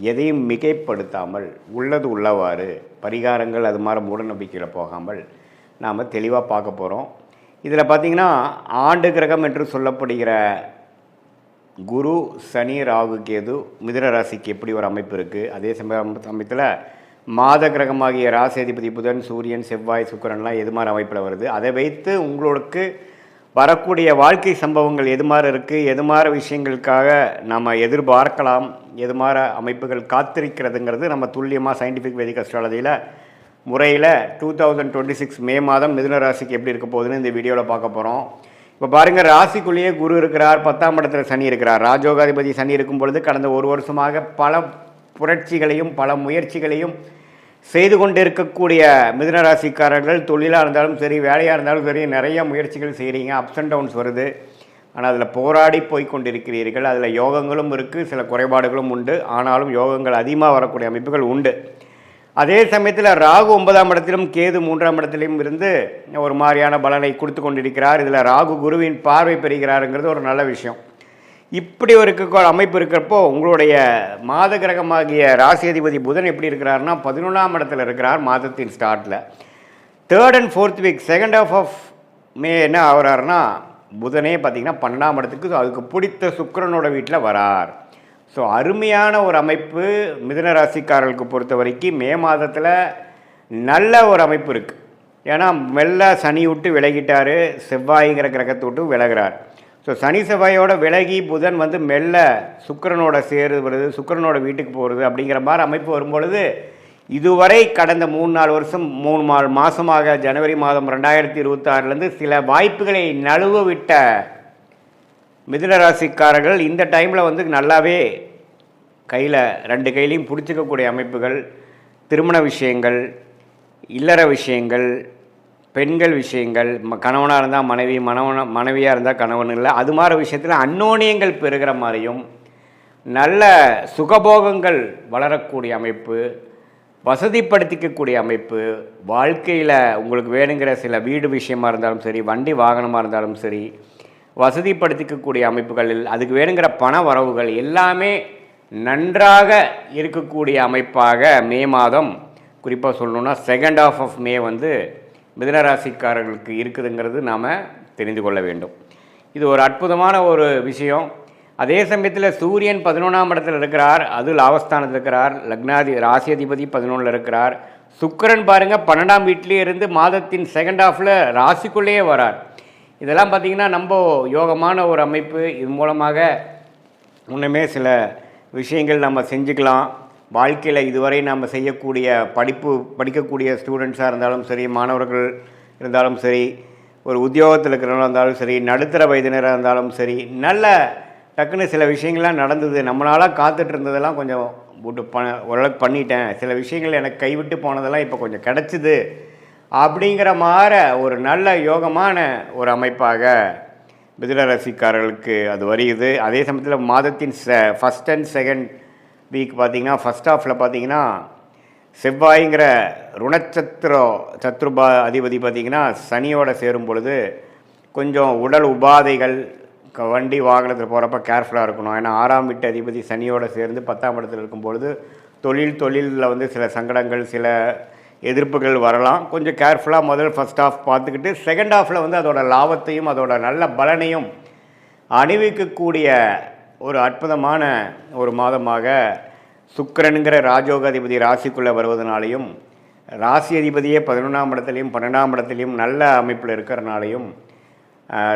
எதையும் மிகைப்படுத்தாமல் உள்ளது உள்ளவாறு பரிகாரங்கள் அது மாதிரி மூடநம்பிக்கையில் போகாமல் நாம் தெளிவாக பார்க்க போகிறோம். இதில் பார்த்திங்கன்னா ஆண்டு கிரகம் என்று சொல்லப்படுகிற குரு, சனி, ராகு, கேது மிதுன ராசிக்கு எப்படி ஒரு அமைப்பு இருக்குது, அதே சமயத்தில் மாத கிரகமாகிய ராசி அதிபதி புதன், சூரியன், செவ்வாய், சுக்கிரன்லாம் எது மாதிரி அமைப்பில் வருது, அதை வைத்து உங்களுக்கு வரக்கூடிய வாழ்க்கை சம்பவங்கள் எது மாதிரி இருக்குது, எது மாதிரி விஷயங்களுக்காக நம்ம எதிர்பார்க்கலாம், எது மாதிரி அமைப்புகள் காத்திருக்கிறதுங்கிறது நம்ம துல்லியமாக சயின்டிஃபிக் வேதிக் அஸ்ட்ராலஜியில் முறையில் 2026 மே மாதம் மிதுன ராசிக்கு எப்படி இருக்க போகுதுன்னு இந்த வீடியோவில் பார்க்க போகிறோம். இப்போ பாருங்கள், ராசிக்குள்ளேயே குரு இருக்கிறார், 10ஆம் இடத்துல சனி இருக்கிறார். ராஜோகாதிபதி சனி இருக்கும் பொழுது கடந்த ஒரு வருஷமாக பல புரட்சிகளையும் பல முயற்சிகளையும் செய்து கொண்டு இருக்கக்கூடிய மிதுன ராசிக்காரர்கள் தொழிலாக இருந்தாலும் சரி, வேலையாக இருந்தாலும் சரி, நிறைய முயற்சிகள் செய்கிறீங்க. அப்ஸ் அண்ட் டவுன்ஸ் வருது, ஆனால் அதில் போராடி போய் கொண்டிருக்கிறீர்கள். அதில் யோகங்களும் இருக்குது, சில குறைபாடுகளும் உண்டு. ஆனாலும் யோகங்கள் அதிகமாக வரக்கூடிய அமைப்புகள் உண்டு. அதே சமயத்தில் ராகு 9ஆம் இடத்திலும் கேது 3ஆம் இடத்திலும் இருந்து ஒரு மாதிரியான பலனை கொடுத்து கொண்டிருக்கிறார். இதில் ராகு குருவின் பார்வை பெறுகிறாருங்கிறது ஒரு நல்ல விஷயம். இப்படி ஒரு அமைப்பு இருக்கிறப்போ உங்களுடைய மாத கிரகமாகிய ராசி அதிபதி புதன் எப்படி இருக்கிறாருன்னா 11ஆம் இடத்துல இருக்கிறார். மாதத்தின் ஸ்டார்ட்டில் 3rd and 4th week, second half of May என்ன ஆகிறாருன்னா புதனே பார்த்திங்கன்னா 12ஆம் இடத்துக்கு அதுக்கு பிடித்த சுக்கிரனோட வீட்டில் வரார். ஸோ அருமையான ஒரு அமைப்பு மிதுன ராசிக்காரர்களுக்கு பொறுத்த வரைக்கும் மே மாதத்தில் நல்ல ஒரு அமைப்பு இருக்குது. ஏன்னா மெல்ல சனி விட்டு விலகிட்டார், செவ்வாய்ங்கிற கிரகத்தை விட்டு விலகிறார். ஸோ சனி செவ்வாயோட விலகி புதன் வந்து மெல்ல சுக்கிரனோட சேருவது, சுக்கிரனோட வீட்டுக்கு போகிறது அப்படிங்கிற மாதிரி அமைப்பு வரும்பொழுது இதுவரை கடந்த 3-4 வருஷம் 3 மாதமாக ஜனவரி மாதம் 2026 சில வாய்ப்புகளை நழுவ விட்ட மிதுன ராசிக்காரர்கள் இந்த டைமில் வந்து நல்லாவே கையில் 2 கையிலையும் பிடிச்சிக்கக்கூடிய அமைப்புகள், திருமண விஷயங்கள், இல்லற விஷயங்கள், பெண்கள் விஷயங்கள், கணவனாக இருந்தால் மனைவி, மனைவியாக இருந்தால் கணவன் இல்லை, அது மாதிரி விஷயத்தில் அந்யோன்யங்கள் பெறுகிற மாதிரியும் நல்ல சுகபோகங்கள் வளரக்கூடிய அமைப்பு, வசதிப்படுத்திக்கக்கூடிய அமைப்பு, வாழ்க்கையில் உங்களுக்கு வேணுங்கிற சில வீடு விஷயமாக இருந்தாலும் சரி, வண்டி வாகனமாக இருந்தாலும் சரி, வசதிப்படுத்திக்கக்கூடிய அமைப்புகளில் அதுக்கு வேணுங்கிற பண வரவுகள் எல்லாமே நன்றாக இருக்கக்கூடிய அமைப்பாக மே மாதம், குறிப்பாக சொல்லணுன்னா செகண்ட் ஹாஃப் ஆஃப் மே வந்து மிதுனராசிக்காரர்களுக்கு இருக்குதுங்கிறது நாம் தெரிந்து கொள்ள வேண்டும். இது ஒரு அற்புதமான ஒரு விஷயம். அதே சமயத்தில் சூரியன் 11ஆம் இடத்துல இருக்கிறார், அது லாபஸ்தானத்தில் இருக்கிறார், ராசி அதிபதி 11ல் இருக்கிறார். சுக்கிரன் பாருங்கள் 12ஆம் வீட்டிலே இருந்து மாதத்தின் செகண்ட் ஹாஃபில் ராசிக்குள்ளேயே வரார். இதெல்லாம் பார்த்திங்கன்னா நம்ம யோகமான ஒரு அமைப்பு. இது மூலமாக இன்னுமே சில விஷயங்கள் நம்ம செஞ்சுக்கலாம். வாழ்க்கையில் இதுவரை நம்ம செய்யக்கூடிய படிக்கக்கூடிய ஸ்டூடெண்ட்ஸாக இருந்தாலும் சரி, மாணவர்கள் இருந்தாலும் சரி, ஒரு உத்தியோகத்தில் இருக்கிறவங்க இருந்தாலும் சரி, நடுத்தர வயதினராக இருந்தாலும் சரி, நல்ல டக்குன்னு சில விஷயங்கள்லாம் நடந்தது. நம்மளால் காத்துட்டு இருந்ததெல்லாம் கொஞ்சம் ஓரளவுக்கு பண்ணிட்டேன், சில விஷயங்கள் எனக்கு கைவிட்டு போனதெல்லாம் இப்போ கொஞ்சம் கிடச்சிது அப்படிங்கிற மாதிரி ஒரு நல்ல யோகமான ஒரு அமைப்பாக மிதுன ராசிக்காரர்களுக்கு அது வருகிறது. அதே சமயத்தில் மாதத்தின் ஃபஸ்ட் அண்ட் செகண்ட் வீக் பார்த்திங்கன்னா, ஃபஸ்ட் ஹாஃபில் பார்த்திங்கன்னா செவ்வாய்ங்கிற சத்ருபா அதிபதி பார்த்திங்கன்னா சனியோடு சேரும் பொழுது கொஞ்சம் உடல் உபாதைகள், வண்டி வாகனத்தில் போகிறப்ப கேர்ஃபுல்லாக இருக்கணும். ஏன்னா 6ஆம் வீட்டு அதிபதி சனியோடு சேர்ந்து 10ஆம் இடத்துல இருக்கும்பொழுது தொழிலில் வந்து சில சங்கடங்கள், சில எதிர்ப்புகள் வரலாம். கொஞ்சம் கேர்ஃபுல்லாக முதல் ஃபஸ்ட் ஹாஃப் பார்த்துக்கிட்டு செகண்ட் ஹாஃபில் வந்து அதோட லாபத்தையும் அதோட நல்ல பலனையும் அணிவிக்கக்கூடிய ஒரு அற்புதமான ஒரு மாதமாக சுக்கிரனுங்கிற ராஜயோக அதிபதி ராசிக்குள்ளே வருவதனாலையும், ராசி அதிபதியே 11ஆம் இடத்துலையும் 12ஆம் இடத்துலையும் நல்ல அமைப்பில் இருக்கிறனாலையும்,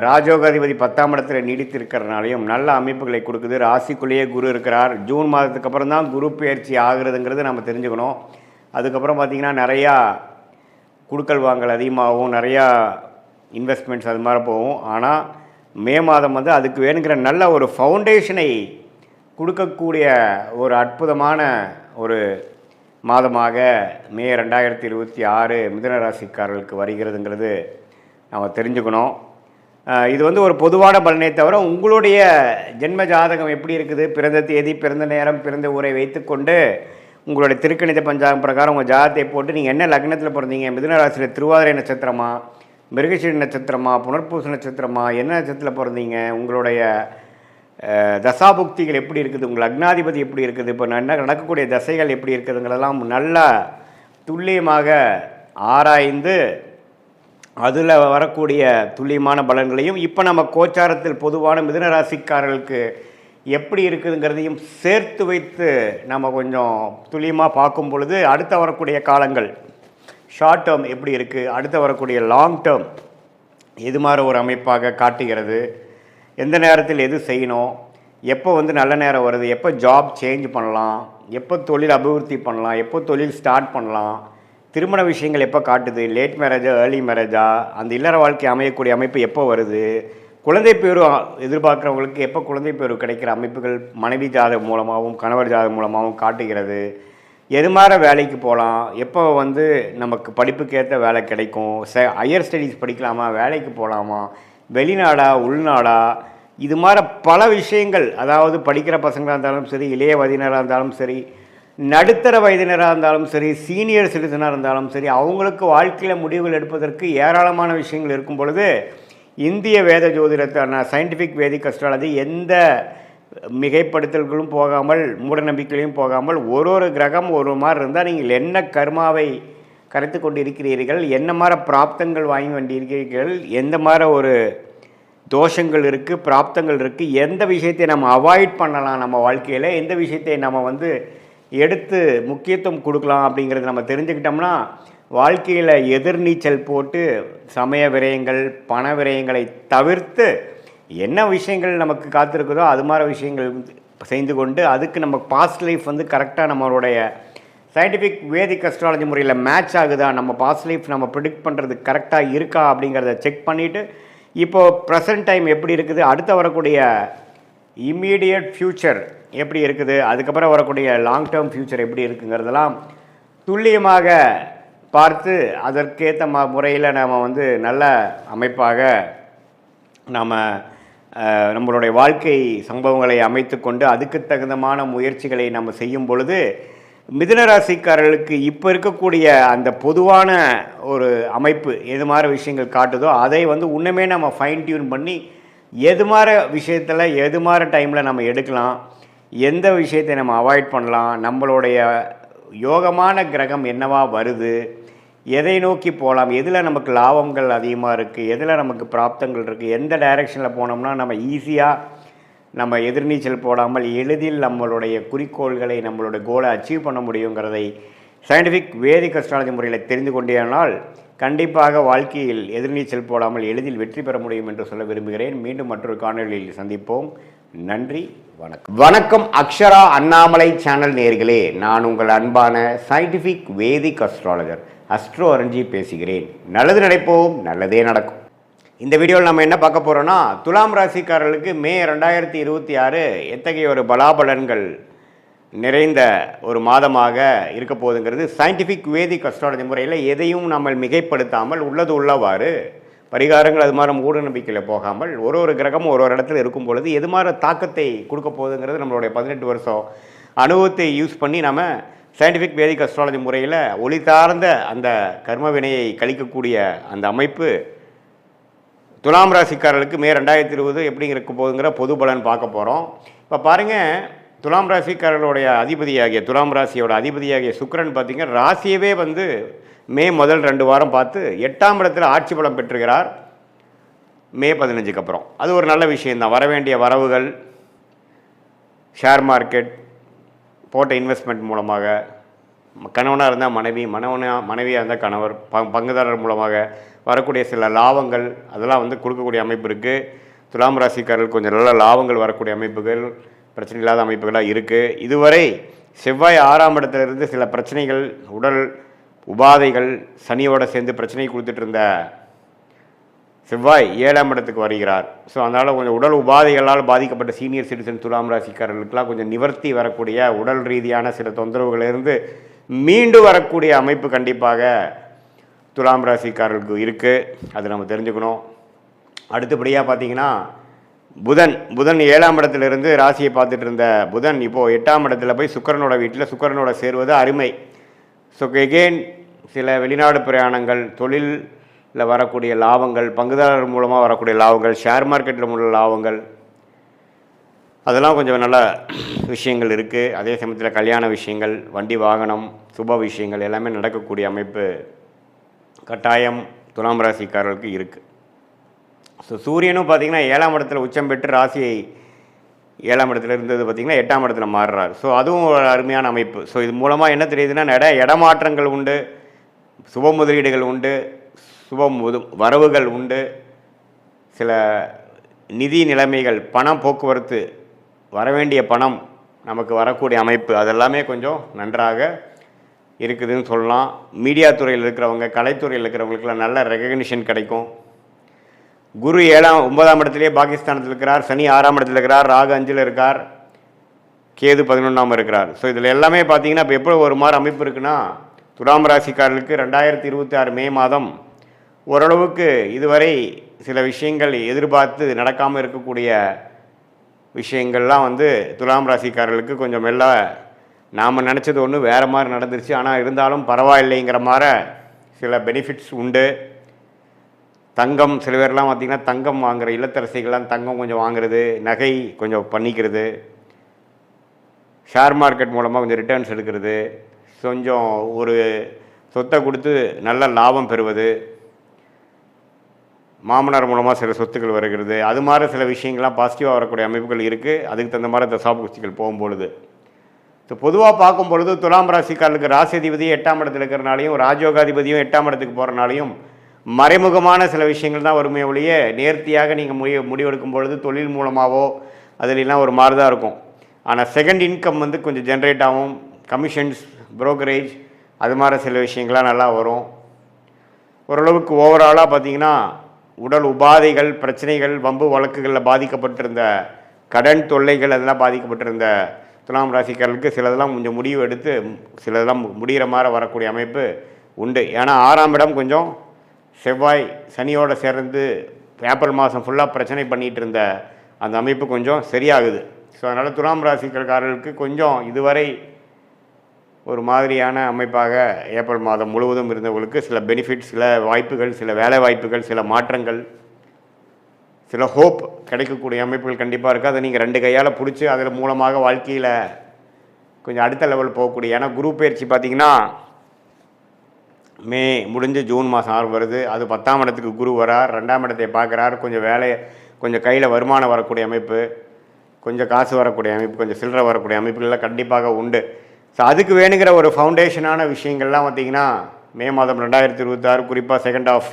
ராஜயோக அதிபதி 10ஆம் இடத்துல நீடித்திருக்கிறனாலையும் நல்ல அமைப்புகளை கொடுக்குது. ராசிக்குள்ளேயே குரு இருக்கிறார். ஜூன் மாதத்துக்கு அப்புறம் தான் குரு பயிற்சி ஆகுறதுங்கிறது நம்ம தெரிஞ்சுக்கணும். அதுக்கப்புறம் பார்த்திங்கன்னா நிறையா குடுக்கல் வாங்கல் அதிகமாகவும், நிறையா இன்வெஸ்ட்மெண்ட்ஸ் அது மாதிரி போகும். ஆனால் மே மாதம் வந்து அதுக்கு வேணுங்கிற நல்ல ஒரு ஃபவுண்டேஷனை கொடுக்கக்கூடிய ஒரு அற்புதமான ஒரு மாதமாக மே 2026 மிதுன ராசிக்காரர்களுக்கு வருகிறதுங்கிறது நம்ம தெரிஞ்சுக்கணும். இது வந்து ஒரு பொதுவான பலனை தவிர உங்களுடைய ஜென்ம ஜாதகம் எப்படி இருக்குது, பிறந்த தேதி, பிறந்த நேரம், பிறந்த ஊரை வைத்துக்கொண்டு உங்களுடைய திருக்கணித பஞ்சாங்கம் பிரகாரம் உங்கள் ஜாதகத்தை போட்டு நீங்கள் என்ன லக்னத்தில் பிறந்தீங்க, மிதுன ராசியில் திருவாதிரை நட்சத்திரமா, மிருகசீரி நட்சத்திரமா, புனர்பூச நட்சத்திரமா, என்ன நட்சத்திரத்தில் பிறந்தீங்க, உங்களுடைய தசாபுக்திகள் எப்படி இருக்குது, உங்கள் லக்னாதிபதி எப்படி இருக்குது, இப்போ நடக்கக்கூடிய தசைகள் எப்படி இருக்குதுங்கிறதெல்லாம் நல்லா துல்லியமாக ஆராய்ந்து அதில் வரக்கூடிய துல்லியமான பலன்களையும் இப்போ நம்ம கோச்சாரத்தில் பொதுவான மிதுன ராசிக்காரர்களுக்கு எப்படி இருக்குதுங்கிறதையும் சேர்த்து வைத்து நம்ம கொஞ்சம் துல்லியமாக பார்க்கும் பொழுது அடுத்த வரக்கூடிய காலங்கள் ஷார்ட் டேர்ம் எப்படி இருக்குது, அடுத்த வரக்கூடிய லாங் டேர்ம் எது மாதிரி ஒரு அமைப்பாக காட்டுகிறது, எந்த நேரத்தில் எது செய்யணும், எப்போ வந்து நல்ல நேரம் வருது, எப்போ ஜாப் சேஞ்ச் பண்ணலாம், எப்போ தொழில் அபிவிருத்தி பண்ணலாம், எப்போ தொழில் ஸ்டார்ட் பண்ணலாம், திருமண விஷயங்கள் எப்போ காட்டுது, லேட் மேரேஜா ஏர்லி மேரேஜா, அந்த இல்லற வாழ்க்கை அமையக்கூடிய அமைப்பு எப்போ வருது, குழந்தை பேரு எதிர்பார்க்குறவங்களுக்கு எப்போ குழந்தை பேரு கிடைக்கிற அமைப்புகள் மனைவி ஜாதகம் மூலமாகவும் கணவர் ஜாதகம் மூலமாகவும் காட்டுகிறது, எது மாதிரி வேலைக்கு போகலாம், எப்போ வந்து நமக்கு படிப்புக்கேற்ற வேலை கிடைக்கும், ஹையர் ஸ்டடீஸ் படிக்கலாமா, வேலைக்கு போகலாமா, வெளிநாடா உள்நாடா, இது மாதிரி பல விஷயங்கள். அதாவது படிக்கிற பசங்களாக இருந்தாலும் சரி, இளைய வயதினராக இருந்தாலும் சரி, நடுத்தர வயதினராக இருந்தாலும் சரி, சீனியர் சிட்டிசனாக இருந்தாலும் சரி, அவங்களுக்கு வாழ்க்கையில் முடிவுகள் எடுப்பதற்கு ஏராளமான விஷயங்கள் இருக்கும் பொழுது இந்திய வேத ஜோதிடத்தான சயின்டிஃபிக் வேதிக் அஸ்ட்ராலஜி எந்த மிகைப்படுத்தல்களும் போகாமல், மூட நம்பிக்கைகளையும் போகாமல், ஒரு கிரகம் ஒரு மாதிரி இருந்தால் நீங்கள் என்ன கர்மாவை கரைத்து கொண்டு இருக்கிறீர்கள், என்ன மாதிரி பிராப்தங்கள் வாங்கி கொண்டிருக்கிறீர்கள், எந்த மாதிரி ஒரு தோஷங்கள் இருக்குது, பிராப்தங்கள் இருக்குது, எந்த விஷயத்தை நம்ம அவாய்ட் பண்ணலாம் நம்ம வாழ்க்கையில், எந்த விஷயத்தை நம்ம வந்து எடுத்து முக்கியத்துவம் கொடுக்கலாம் அப்படிங்கிறது நம்ம தெரிஞ்சுக்கிட்டோம்னா வாழ்க்கையில் எதிர்நீச்சல் போட்டு சமய விரயங்கள், பண விரயங்களை தவிர்த்து என்ன விஷயங்கள் நமக்கு காத்திருக்குதோ அது மாதிரி விஷயங்கள் செய்து கொண்டு அதுக்கு நம்ம பாஸ்ட் லைஃப் வந்து கரெக்டாக நம்மளுடைய சயின்டிஃபிக் வேதிக் அஸ்ட்ராலஜி முறையில் மேட்ச் ஆகுதா, நம்ம பாஸ்ட் லைஃப் நம்ம ப்ரிடிக்ட் பண்ணுறது கரெக்டாக இருக்கா அப்படிங்கிறத செக் பண்ணிவிட்டு இப்போது ப்ரெசன்ட் டைம் எப்படி இருக்குது, அடுத்த வரக்கூடிய இம்மீடியட் ஃப்யூச்சர் எப்படி இருக்குது, அதுக்கப்புறம் வரக்கூடிய லாங் டேர்ம் ஃப்யூச்சர் எப்படி இருக்குங்கிறதெல்லாம் துல்லியமாக பார்த்து அதற்கேற்ற முறையில் நாம் வந்து நல்ல அமைப்பாக நாம் நம்மளுடைய வாழ்க்கை சம்பவங்களை அமைத்து கொண்டு அதுக்கு தகுந்தமான முயற்சிகளை நம்ம செய்யும் பொழுது மிதுன ராசிக்காரர்களுக்கு இப்போ இருக்கக்கூடிய அந்த பொதுவான ஒரு அமைப்பு எது மாதிரி விஷயங்கள் காட்டுதோ அதை வந்து இன்னுமே நம்ம ஃபைன் டியூன் பண்ணி எது மாதிரி விஷயத்தில் எது மாதிரி டைமில் நம்ம எடுக்கலாம், எந்த விஷயத்தை நம்ம அவாய்ட் பண்ணலாம், நம்மளுடைய யோகமான கிரகம் என்னவா வருது, எதை நோக்கி போகலாம், எதில் நமக்கு லாபங்கள் அதிகமாக இருக்குது, எதில் நமக்கு பிராப்தங்கள் இருக்குது, எந்த டைரெக்ஷனில் போனோம்னா நம்ம ஈஸியாக நம்ம எதிர்நீச்சல் போடாமல் எளிதில் நம்மளுடைய குறிக்கோள்களை நம்மளுடைய கோலை அச்சீவ் பண்ண முடியுங்கிறதை சயின்டிஃபிக் வேதிக் அஸ்ட்ராலஜி முறையில் தெரிந்து கொண்டேனால் கண்டிப்பாக வாழ்க்கையில் எதிர்நீச்சல் போடாமல் எளிதில் வெற்றி பெற முடியும் என்று சொல்ல விரும்புகிறேன். மீண்டும் மற்றொரு காணொலியில் சந்திப்போம். நன்றி, வணக்கம். வணக்கம் அக்ஷரா அண்ணாமலை சேனல் நேயர்களே, நான் உங்கள் அன்பான சயின்டிஃபிக் வேதிக் அஸ்ட்ராலஜர் அஸ்ட்ரோ அரஞ்சி பேசுகிறேன். நல்லது நினைப்போம், நல்லதே நடக்கும். இந்த வீடியோவில் நம்ம என்ன பார்க்க போகிறோன்னா, துலாம் ராசிக்காரர்களுக்கு மே 2026 எத்தகைய ஒரு பலாபலன்கள் நிறைந்த ஒரு மாதமாக இருக்க போகுதுங்கிறது சயின்டிஃபிக் வேதிக் அஸ்ட்ராலஜி முறையில் எதையும் நம்ம மிகைப்படுத்தாமல் உள்ளது உள்ளவாறு பரிகாரங்கள் அது மாதிரி மூட நம்பிக்கையில் போகாமல் ஒரு கிரகமும் ஒரு இடத்துல இருக்கும் பொழுது எது மாதிரி தாக்கத்தை கொடுக்க போகுதுங்கிறது நம்மளுடைய 18 வருஷம் அனுபவத்தை யூஸ் பண்ணி நம்ம சயின்டிஃபிக் வேதிக் அஸ்ட்ராலஜி முறையில் ஒளி சார்ந்த அந்த கர்ம வினையை கழிக்கக்கூடிய அந்த அமைப்பு துலாம் ராசிக்காரர்களுக்கு மே 2020 எப்படி இருக்க போகுதுங்கிற பொது பலன் பார்க்க போகிறோம். இப்போ பாருங்கள், துலாம் ராசிக்காரர்களுடைய அதிபதியாகிய துலாம் ராசியோட அதிபதியாகிய சுக்கிரன் பார்த்திங்கன்னா ராசியவே வந்து மே முதல் 2 வாரம் பார்த்து 8ஆம் இடத்துல ஆட்சி பலம் பெற்றுகிறார். மே 15க்கு அப்புறம் அது ஒரு நல்ல விஷயந்தான். வரவேண்டிய வரவுகள், ஷேர் மார்க்கெட், போட்ட இன்வெஸ்ட்மெண்ட் மூலமாக, கணவனாக இருந்தால் மனைவியாக இருந்தால் கணவர், பங்குதாரர் மூலமாக வரக்கூடிய சில லாபங்கள் அதெல்லாம் வந்து கொடுக்கக்கூடிய அமைப்பு இருக்குது. துலாம் ராசிக்காரர்கள் கொஞ்சம் நல்ல லாபங்கள் வரக்கூடிய அமைப்புகள், பிரச்சனை இல்லாத அமைப்புகளாக இருக்குது. இதுவரை செவ்வாய் 6ஆம் இடத்துலேருந்து சில பிரச்சனைகள், உடல் உபாதைகள், சனியோடு சேர்ந்து பிரச்சனை கொடுத்துட்டு இருந்த செவ்வாய் 7ஆம் இடத்துக்கு வருகிறார். ஸோ அதனால் கொஞ்சம் உடல் உபாதைகளால் பாதிக்கப்பட்ட சீனியர் சிட்டிசன் துலாம் ராசிக்காரர்களுக்கெல்லாம் கொஞ்சம் நிவர்த்தி வரக்கூடிய, உடல் ரீதியான சில தொந்தரவுகளிலிருந்து மீண்டு வரக்கூடிய அமைப்பு கண்டிப்பாக துலாம் ராசிக்காரர்களுக்கு இருக்குது. அது நம்ம தெரிஞ்சுக்கணும். அடுத்தபடியாக பார்த்திங்கன்னா புதன் 7ஆம் இடத்துலேருந்து ராசியை பார்த்துட்டு இருந்த புதன் இப்போது 8ஆம் இடத்துல போய் சுக்கிரனோட வீட்டில் சுக்கிரனோட சேருவது அருமை. ஸோ எகெயின் சில வெளிநாடு பிரயாணங்கள், தொழிலில் வரக்கூடிய லாபங்கள், பங்குதாரர் மூலமாக வரக்கூடிய லாபங்கள், ஷேர் மார்க்கெட்டில் உள்ள லாபங்கள், அதெல்லாம் கொஞ்சம் நல்ல விஷயங்கள் இருக்குது. அதே சமயத்தில் கல்யாண விஷயங்கள், வண்டி வாகனம், சுப விஷயங்கள் எல்லாமே நடக்கக்கூடிய அமைப்பு கட்டாயம் துலாம் ராசிக்காரர்களுக்கு இருக்குது. ஸோ சூரியனும் பார்த்திங்கன்னா 7ஆம் இடத்துல உச்சம் பெற்று ராசியை 7ஆம் இடத்துல இருந்தது பார்த்திங்கன்னா 8ஆம் இடத்துல மாறுறார். ஸோ அதுவும் ஒரு அருமையான அமைப்பு. ஸோ இது மூலமாக என்ன தெரியுதுன்னா, இடமாற்றங்கள் உண்டு, சுப முதலீடுகள் உண்டு, வரவுகள் உண்டு, சில நிதி நிலைமைகள், பணம் போக்குவரத்து, வரவேண்டிய பணம் நமக்கு வரக்கூடிய அமைப்பு அதெல்லாமே கொஞ்சம் நன்றாக இருக்குதுன்னு சொல்லலாம். மீடியா துறையில் இருக்கிறவங்க, கலைத்துறையில் இருக்கிறவங்களுக்குலாம் நல்ல ரெகக்னிஷன் கிடைக்கும். குரு 9ஆம் இடத்துலேயே பாகிஸ்தானத்தில் இருக்கிறார், சனி 6ஆம் இடத்துல இருக்கிறார், ராகு 5ல் இருக்கார், கேது 11ஆம் இருக்கிறார். ஸோ இதில் எல்லாமே பார்த்தீங்கன்னா இப்போ எப்படி ஒரு மாதிரி அமைப்பு இருக்குன்னா, துலாம் ராசிக்காரர்களுக்கு 2026 மே மாதம் ஓரளவுக்கு இதுவரை சில விஷயங்கள் எதிர்பார்த்து நடக்காமல் இருக்கக்கூடிய விஷயங்கள்லாம் வந்து துலாம் ராசிக்காரர்களுக்கு கொஞ்சம் மெல்ல நாம் நினச்சது ஒன்று வேறு மாதிரி நடந்துருச்சு, ஆனால் இருந்தாலும் பரவாயில்லைங்கிற மாதிரி சில பெனிஃபிட்ஸ் உண்டு. தங்கம், சில பேர்லாம் பார்த்திங்கன்னா தங்கம் வாங்குகிற இல்லத்தரசிகள்லாம் தங்கம் கொஞ்சம் வாங்குறது, நகை கொஞ்சம் பண்ணிக்கிறது, ஷேர் மார்க்கெட் மூலமாக கொஞ்சம் ரிட்டர்ன்ஸ் எடுக்கிறது, கொஞ்சம் ஒரு சொத்தை கொடுத்து நல்ல லாபம் பெறுவது, மாமனார் மூலமாக சில சொத்துக்கள் வருகிறது, அது மாதிரி சில விஷயங்கள்லாம் பாசிட்டிவாக வரக்கூடிய அமைப்புகள் இருக்குது. அதுக்கு தகுந்த மாதிரி இந்த சாப்புக்குச்சிகள் போகும்பொழுது ஸோ பொதுவாக பார்க்கும் பொழுது துலாம் ராசிக்காரர்களுக்கு ராசிதிபதி 8ஆம் இடத்துல இருக்கிறனாலையும் ராஜயோகாதிபதியும் 8ஆம் இடத்துக்கு போகிறனாலையும் மறைமுகமான சில விஷயங்கள் தான் வருமே ஒழிய நேர்த்தியாக நீங்கள் முடிவெடுக்கும் பொழுது தொழில் மூலமாகவோ அதிலெல்லாம் ஒரு மாதிரி தான் இருக்கும். ஆனால் செகண்ட் இன்கம் வந்து கொஞ்சம் ஜென்ரேட் ஆகும், கமிஷன்ஸ், புரோக்கரேஜ், அது மாதிரி சில விஷயங்கள்லாம் நல்லா வரும். ஓரளவுக்கு ஓவராலாக பார்த்திங்கன்னா உடல் உபாதைகள், பிரச்சனைகள், வம்பு வழக்குகளில் பாதிக்கப்பட்டிருந்த கடன் தொல்லைகள், அதெல்லாம் பாதிக்கப்பட்டிருந்த துலாம் ராசிக்காரர்களுக்கு சிலதெல்லாம் கொஞ்சம் முடிவு எடுத்து சிலதெல்லாம் முடிகிற மாதிரி வரக்கூடிய அமைப்பு உண்டு. ஏன்னா 6ஆம் இடம் கொஞ்சம் செவ்வாய் சனியோடு சேர்ந்து ஏப்ரல் மாதம் ஃபுல்லாக பிரச்சனை பண்ணிகிட்டு இருந்த அந்த அமைப்பு கொஞ்சம் சரியாகுது. ஸோ அதனால் துலாம் ராசிக்காரர்களுக்கு கொஞ்சம் இதுவரை ஒரு மாதிரியான அமைப்பாக ஏப்ரல் மாதம் முழுவதும் இருந்தவங்களுக்கு சில பெனிஃபிட்ஸ், சில வாய்ப்புகள், சில வேலை வாய்ப்புகள், சில மாற்றங்கள், சில ஹோப் கிடைக்கக்கூடிய அமைப்புகள் கண்டிப்பாக இருக்குது. அதை நீங்கள் 2 கையால் பிடிச்சி அதில் மூலமாக வாழ்க்கையில் கொஞ்சம் அடுத்த லெவல் போகக்கூடிய, ஏன்னா குரு பயிற்சி பார்த்திங்கன்னா மே முடிஞ்சு ஜூன் மாதம் வருது. அது 10ஆம் இடத்துக்கு குரு வரார், 2ஆம் இடத்தை பார்க்குறார், கொஞ்சம் கையில் வருமானம் வரக்கூடிய அமைப்பு. கொஞ்சம் காசு வரக்கூடிய அமைப்பு, கொஞ்சம் சில்லறை வரக்கூடிய அமைப்புகள்லாம் கண்டிப்பாக உண்டு. ஸோ அதுக்கு வேணுங்கிற ஒரு ஃபவுண்டேஷனான விஷயங்கள்லாம் பார்த்திங்கன்னா மே மாதம் 2026 குறிப்பாக செகண்ட் ஆஃப்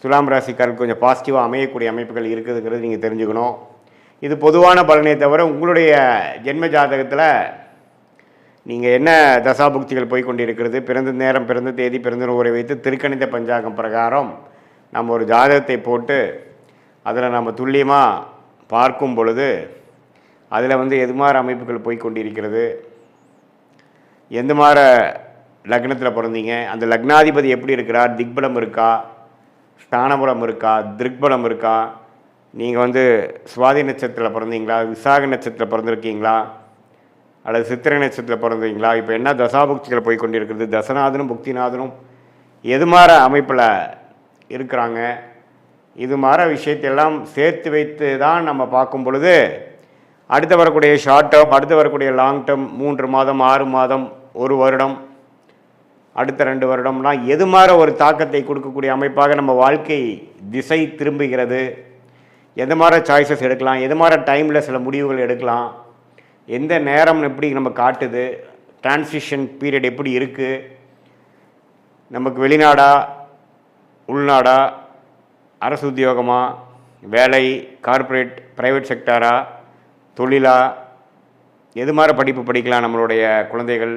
துலாம் ராசிக்காரருக்கு கொஞ்சம் பாசிட்டிவாக அமையக்கூடிய அமைப்புகள் இருக்குதுங்கிறது நீங்கள் தெரிஞ்சுக்கணும். இது பொதுவான பலனை தவிர உங்களுடைய ஜென்ம ஜாதகத்தில் நீங்கள் என்ன தசாபுக்திகள் போய் கொண்டிருக்கிறது, பிறந்த நேரம், பிறந்த தேதி, பிறந்த ஊரை வைத்து திருக்கணித பஞ்சாங்கம் பிரகாரம் நம்ம ஒரு ஜாதகத்தை போட்டு அதில் நம்ம துல்லியமாக பார்க்கும் பொழுது அதில் வந்து எது மாதிரி அமைப்புகள் போய் கொண்டிருக்கிறது, எந்த மாதிரி லக்னத்தில் பிறந்தீங்க, அந்த லக்னாதிபதி எப்படி இருக்கிறார், திக்பலம் இருக்கா, ஸ்தானபலம் இருக்கா, திருக்பலம் இருக்கா, நீங்கள் வந்து சுவாதி நட்சத்திரத்தில் பிறந்தீங்களா, விசாக நட்சத்திரத்தில் பிறந்திருக்கீங்களா, அல்லது சித்திரை நட்சத்திரத்தில் பிறந்தீங்களா, இப்போ என்ன தசாபுக்திகள் போய் கொண்டிருக்கிறது, தசநாதனும் புக்திநாதனும் எது மாதிரி அமைப்பில் இருக்கிறாங்க, இது மாதிரி விஷயத்தையெல்லாம் சேர்த்து வைத்து தான் நம்ம பார்க்கும் பொழுது அடுத்து வரக்கூடிய ஷார்ட் டேர்ம், அடுத்து வரக்கூடிய லாங் டேர்ம், 3 மாதம், 6 மாதம், 1 வருடம், அடுத்த 2 வருடம்லாம் எது மாதிரி ஒரு தாக்கத்தை கொடுக்கக்கூடிய அமைப்பாக நம்ம வாழ்க்கை திசை திரும்புகிறது, எந்த மாதிரி சாய்ஸஸ் எடுக்கலாம், எது மாதிரி டைமில் சில முடிவுகள் எடுக்கலாம், எந்த நேரம் எப்படி நம்ம காட்டுது, டிரான்சிஷன் பீரியட் எப்படி இருக்குது, நமக்கு வெளிநாடா உள்நாடா, அரசு உத்தியோகமா, வேலை, கார்ப்பரேட், ப்ரைவேட் செக்டாரா, தொழிலா, எது மாதிரி படிப்பு படிக்கலாம் நம்மளுடைய குழந்தைகள்,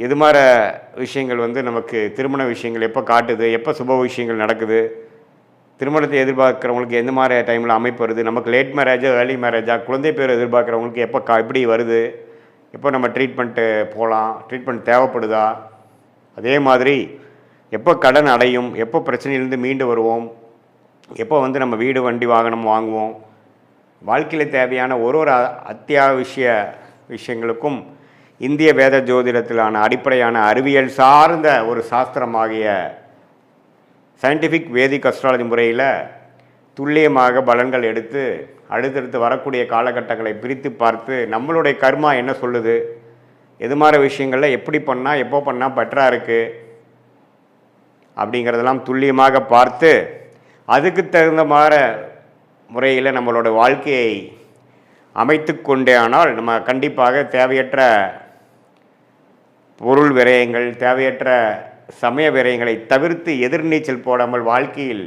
எது மாதிரி விஷயங்கள் வந்து நமக்கு திருமண விஷயங்கள் எப்போ காட்டுது, எப்போ சுப விஷயங்கள் நடக்குது, திருமணத்தை எதிர்பார்க்குறவங்களுக்கு எந்த மாதிரி டைமில் அமைப்பு வருது, நமக்கு லேட் மேரேஜா ஏர்லி மேரேஜா, குழந்தை பேர் எதிர்பார்க்குறவங்களுக்கு எப்போ எப்படி வருது, எப்போ நம்ம ட்ரீட்மெண்ட்டு போகலாம், ட்ரீட்மெண்ட் தேவைப்படுதா, அதே மாதிரி எப்போ கடன் அடையும், எப்போ பிரச்சனையிலேருந்து மீண்டு வருவோம், எப்போ வந்து நம்ம வீடு வண்டி வாகனம் வாங்குவோம், வாழ்க்கையில் தேவையான ஒரு அத்தியாவசிய விஷயங்களுக்கும் இந்திய வேத ஜோதிடத்திலான அடிப்படையான அறிவியல் சார்ந்த ஒரு சாஸ்திரமாகிய சயின்டிஃபிக் வேதிக் அஸ்ட்ராலஜி முறையில் துல்லியமாக பலன்கள் எடுத்து அடுத்தடுத்து வரக்கூடிய காலகட்டங்களை பிரித்து பார்த்து நம்மளுடைய கர்மா என்ன சொல்லுது, எது மாதிரி விஷயங்களில் எப்படி பண்ணால் எப்போ பண்ணால் பெட்டராக இருக்குது அப்படிங்கிறதெல்லாம் துல்லியமாக பார்த்து அதுக்கு தகுந்த மாதிரி முறையில் நம்மளோட வாழ்க்கையை அமைத்து கொண்டே ஆனால் நம்ம கண்டிப்பாக தேவையற்ற பொருள் விரயங்கள், தேவையற்ற சமய விரயங்களை தவிர்த்து எதிர்நீச்சல் போடாமல் வாழ்க்கையில்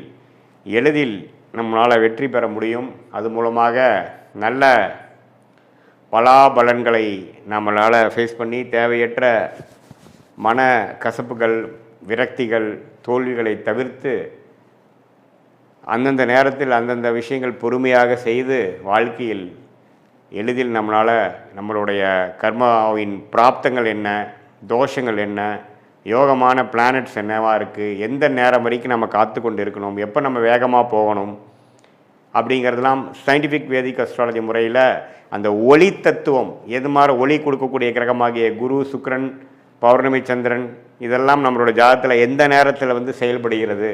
எளிதில் நம்மளால் வெற்றி பெற முடியும். அது மூலமாக நல்ல பலாபலன்களை நம்மளால் ஃபேஸ் பண்ணி தேவையற்ற மன கசப்புகள், விரக்திகள், தோல்விகளை தவிர்த்து அந்தந்த நேரத்தில் அந்தந்த விஷயங்கள் பொறுமையாக செய்து வாழ்க்கையில் எளிதில் நம்மளால் நம்மளுடைய கர்மாவின் பிராப்தங்கள் என்ன, தோஷங்கள் என்ன, யோகமான பிளானட்ஸ் என்னவா இருக்குது, எந்த நேரம் வரைக்கும் நம்ம காத்து கொண்டு இருக்கணும், எப்போ நம்ம வேகமாக போகணும் அப்படிங்கிறதெல்லாம் சயின்டிஃபிக் வேதிக் அஸ்ட்ராலஜி முறையில் அந்த ஒளி தத்துவம், எது மாதிரி ஒளி கொடுக்கக்கூடிய கிரகமாகிய குரு, சுக்கிரன், பௌர்ணமி, சந்திரன், இதெல்லாம் நம்மளோட ஜாதகத்தில் எந்த நேரத்தில் வந்து செயல்படுகிறது,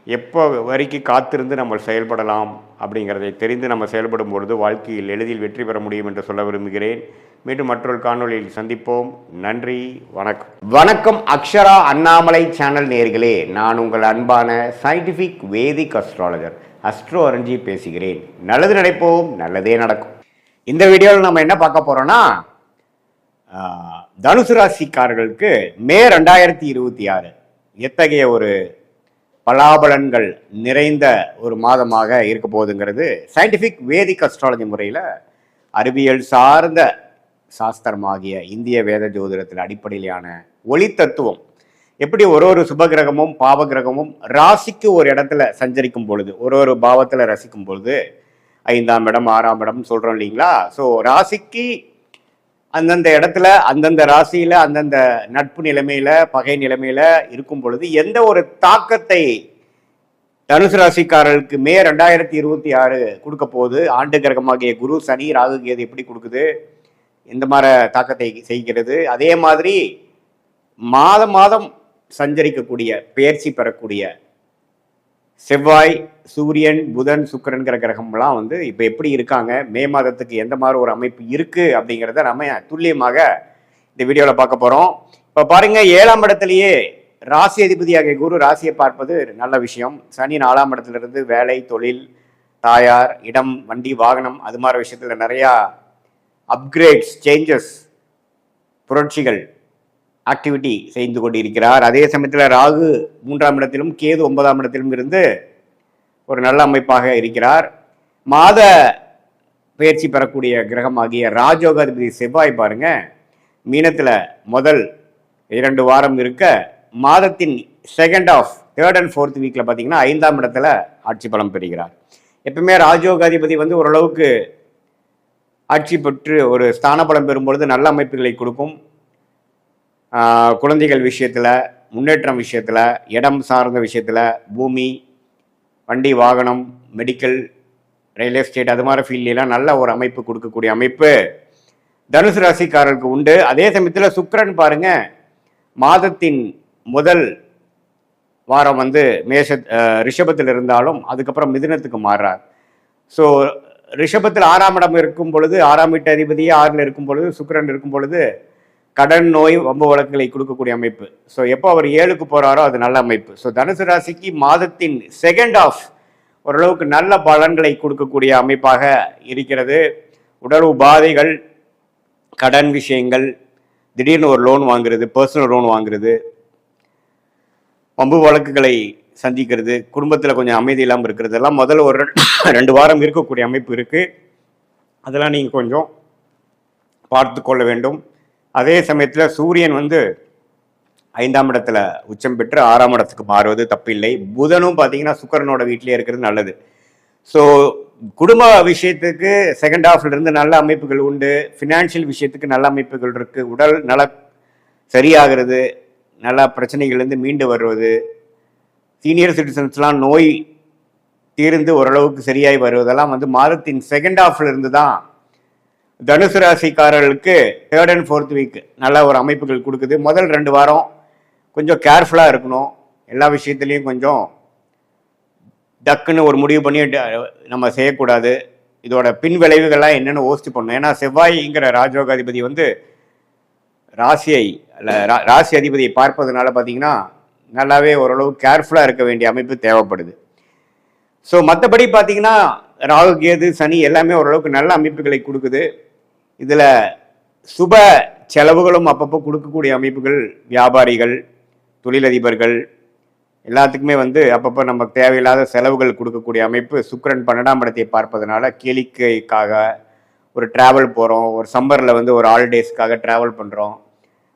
எப்போ வரைக்கும் காத்திருந்து நம்ம செயல்படலாம் அப்படிங்கிறதை தெரிந்து நம்ம செயல்படும் பொழுது வாழ்க்கையில் எளிதில் வெற்றி பெற முடியும் என்று சொல்ல விரும்புகிறேன். மீண்டும் மற்றொரு காணொலியில் சந்திப்போம். நன்றி, வணக்கம். வணக்கம் அக்ஷரா அண்ணாமலை சேனல் நேயர்களே, நான் உங்கள் அன்பான சயின்டிஃபிக் வேதிக் அஸ்ட்ராலஜர் அஸ்ட்ரோ அரஞ்சி பேசுகிறேன். நல்லது நினைப்போம், நல்லதே நடக்கும். இந்த வீடியோவில் நம்ம என்ன பார்க்க போறோம்னா, தனுசு ராசிக்காரர்களுக்கு மே 2026 எத்தகைய ஒரு பலாபலன்கள் நிறைந்த ஒரு மாதமாக இருக்க போகுதுங்கிறது சயின்டிஃபிக் வேதிக் அஸ்ட்ராலஜி முறையில் அறிவியல் சார்ந்த சாஸ்திரமாகிய இந்திய வேத ஜோதிடத்தில் அடிப்படையிலான ஒளி தத்துவம் எப்படி ஒரு சுபகிரகமும் பாவகிரகமும் ராசிக்கு ஒரு இடத்துல சஞ்சரிக்கும் பொழுது, ஒரு பாவத்தில் ரசிக்கும் பொழுது 5ஆம் இடம் 6ஆம் இடம் சொல்கிறோம் இல்லைங்களா. ஸோ ராசிக்கு அந்தந்த இடத்துல அந்தந்த ராசியில் அந்தந்த நட்பு நிலைமையில் பகை நிலைமையில் இருக்கும் பொழுது எந்த ஒரு தாக்கத்தை தனுசு ராசிக்காரர்களுக்கு மே 2026 கொடுக்க போகுது, ஆண்டு கிரகமாகிய குரு, சனி, ராகு, கேது எப்படி கொடுக்குது, இந்த மாதிரி தாக்கத்தை செய்கிறது. அதே மாதிரி மாதம் மாதம் சஞ்சரிக்கக்கூடிய பெயர்ச்சி பெறக்கூடிய செவ்வாய், சூரியன், புதன், சுக்கிரன்கிற கிரகம்லாம் வந்து இப்போ எப்படி இருக்காங்க, மே மாதத்துக்கு எந்த மாதிரி ஒரு அமைப்பு இருக்குது அப்படிங்கிறத நம்ம துல்லியமாக இந்த வீடியோவில் பார்க்க போகிறோம். இப்போ பாருங்கள், 7ஆம் இடத்துலையே ராசி அதிபதியாக குரு ராசியை பார்ப்பது நல்ல விஷயம். சனி 4ஆம் இடத்துலேருந்து வேலை, தொழில், தாயார், இடம், வண்டி, வாகனம் அது மாதிரி விஷயத்தில் நிறையா அப்கிரேட்ஸ், சேஞ்சஸ், புரட்சிகள், ஆக்டிவிட்டி செய்து கொண்டிருக்கிறார். அதே சமயத்தில் ராகு 3ஆம் இடத்திலும் கேது 9ஆம் இடத்திலும் இருந்து ஒரு நல்ல அமைப்பாக இருக்கிறார். மாத பயிற்சி பெறக்கூடிய கிரகமாகிய ராஜயோகாதிபதி செவ்வாய் பாருங்க மீனத்தில் முதல் 2 வாரம் இருக்க மாதத்தின் second half 3rd and 4th வீக்கில் பார்த்தீங்கன்னா 5ஆம் இடத்துல ஆட்சி பலம் பெறுகிறார். எப்பவுமே ராஜயோகாதிபதி வந்து ஓரளவுக்கு ஆட்சி பெற்று ஒரு ஸ்தான பலம் பெறும்பொழுது நல்ல அமைப்புகளை கொடுக்கும். குழந்தைகள் விஷயத்தில், முன்னேற்றம் விஷயத்தில், இடம் சார்ந்த விஷயத்தில், பூமி, வண்டி, வாகனம், மெடிக்கல், ரியல் எஸ்டேட் அது மாதிரி ஃபீல்டெலாம் நல்ல ஒரு அமைப்பு கொடுக்கக்கூடிய அமைப்பு தனுசு ராசிக்காரருக்கு உண்டு. அதே சமயத்தில் சுக்கிரன் பாருங்க மாதத்தின் முதல் வாரம் வந்து ரிஷபத்தில் இருந்தாலும் அதுக்கப்புறம் மிதுனத்துக்கு மாறுறார். ஸோ ரிஷபத்தில் 6ஆம் இடம் இருக்கும் பொழுது 6ஆம் வீட்டு அதிபதியே 6ல் இருக்கும் பொழுது சுக்கிரன் இருக்கும் பொழுது கடன், நோய், வம்பு வழக்குகளை கொடுக்கக்கூடிய அமைப்பு. ஸோ எப்போ அவர் 7க்கு போகிறாரோ அது நல்ல அமைப்பு. ஸோ தனுசு ராசிக்கு மாதத்தின் செகண்ட் ஆஃப் ஓரளவுக்கு நல்ல பலன்களை கொடுக்கக்கூடிய அமைப்பாக இருக்கிறது. உடல் உபாதைகள், கடன் விஷயங்கள், திடீர்னு ஒரு லோன் வாங்குறது, பர்சனல் லோன் வாங்குறது, வம்பு வழக்குகளை சந்திக்கிறது, குடும்பத்தில் கொஞ்சம் அமைதி இல்லாமல் இருக்கிறது எல்லாம் முதல்ல ஒரு 2 வாரம் இருக்கக்கூடிய அமைப்பு இருக்குது. அதெல்லாம் நீங்கள் கொஞ்சம் பார்த்து கொள்ள வேண்டும். அதே சமயத்தில் சூரியன் வந்து 5ஆம் இடத்துல உச்சம் பெற்று 6ஆம் இடத்துக்கு மாறுவது தப்பில்லை. புதனும் பார்த்தீங்கன்னா சுக்கிரனோட வீட்டிலே இருக்கிறது நல்லது. ஸோ குடும்ப விஷயத்துக்கு செகண்ட் ஹாஃப்லேருந்து நல்ல அமைப்புகள் உண்டு. ஃபினான்ஷியல் விஷயத்துக்கு நல்ல அமைப்புகள் இருக்குது. உடல் நல சரியாகிறது, நல்ல பிரச்சனைகள்லேருந்து மீண்டு வருவது, சீனியர் சிட்டிசன்ஸ்லாம் நோய் தீர்ந்து ஓரளவுக்கு சரியாகி வருவதெல்லாம் வந்து மாதத்தின் செகண்ட் ஹாஃப்லேருந்து தான் தனுசு ராசிக்காரர்களுக்கு 3rd and 4th வீக் நல்ல ஒரு அமைப்புகள் கொடுக்குது. முதல் 2 வாரம் கொஞ்சம் கேர்ஃபுல்லாக இருக்கணும். எல்லா விஷயத்துலேயும் கொஞ்சம் டக்குன்னு ஒரு முடிவு பண்ணி நம்ம செய்யக்கூடாது. இதோட பின் விளைவுகள்லாம் என்னென்னு யோசிச்சு பண்ணணும். ஏன்னா செவ்வாய்ங்கிற ராஜயோகாதிபதி வந்து ராசி அதிபதியை பார்ப்பதுனால பார்த்தீங்கன்னா நல்லாவே ஓரளவு கேர்ஃபுல்லாக இருக்க வேண்டிய அமைப்பு தேவைப்படுது. ஸோ மற்றபடி பார்த்தீங்கன்னா ராகு, கேது, சனி எல்லாமே ஓரளவுக்கு நல்ல அமைப்புகளை கொடுக்குது. இதில் சுப செலவுகளும் அப்பப்போ கொடுக்கக்கூடிய அமைப்புகள், வியாபாரிகள், தொழிலதிபர்கள் எல்லாத்துக்குமே வந்து அப்பப்போ நமக்கு தேவையில்லாத செலவுகள் கொடுக்கக்கூடிய அமைப்பு. சுக்கிரன் 12ஆம் இடத்தை பார்ப்பதனால கேளிக்கைக்காக ஒரு ட்ராவல் போகிறோம், ஒரு சம்மரில் வந்து ஒரு ஹாலிடேஸ்க்காக ட்ராவல் பண்ணுறோம்,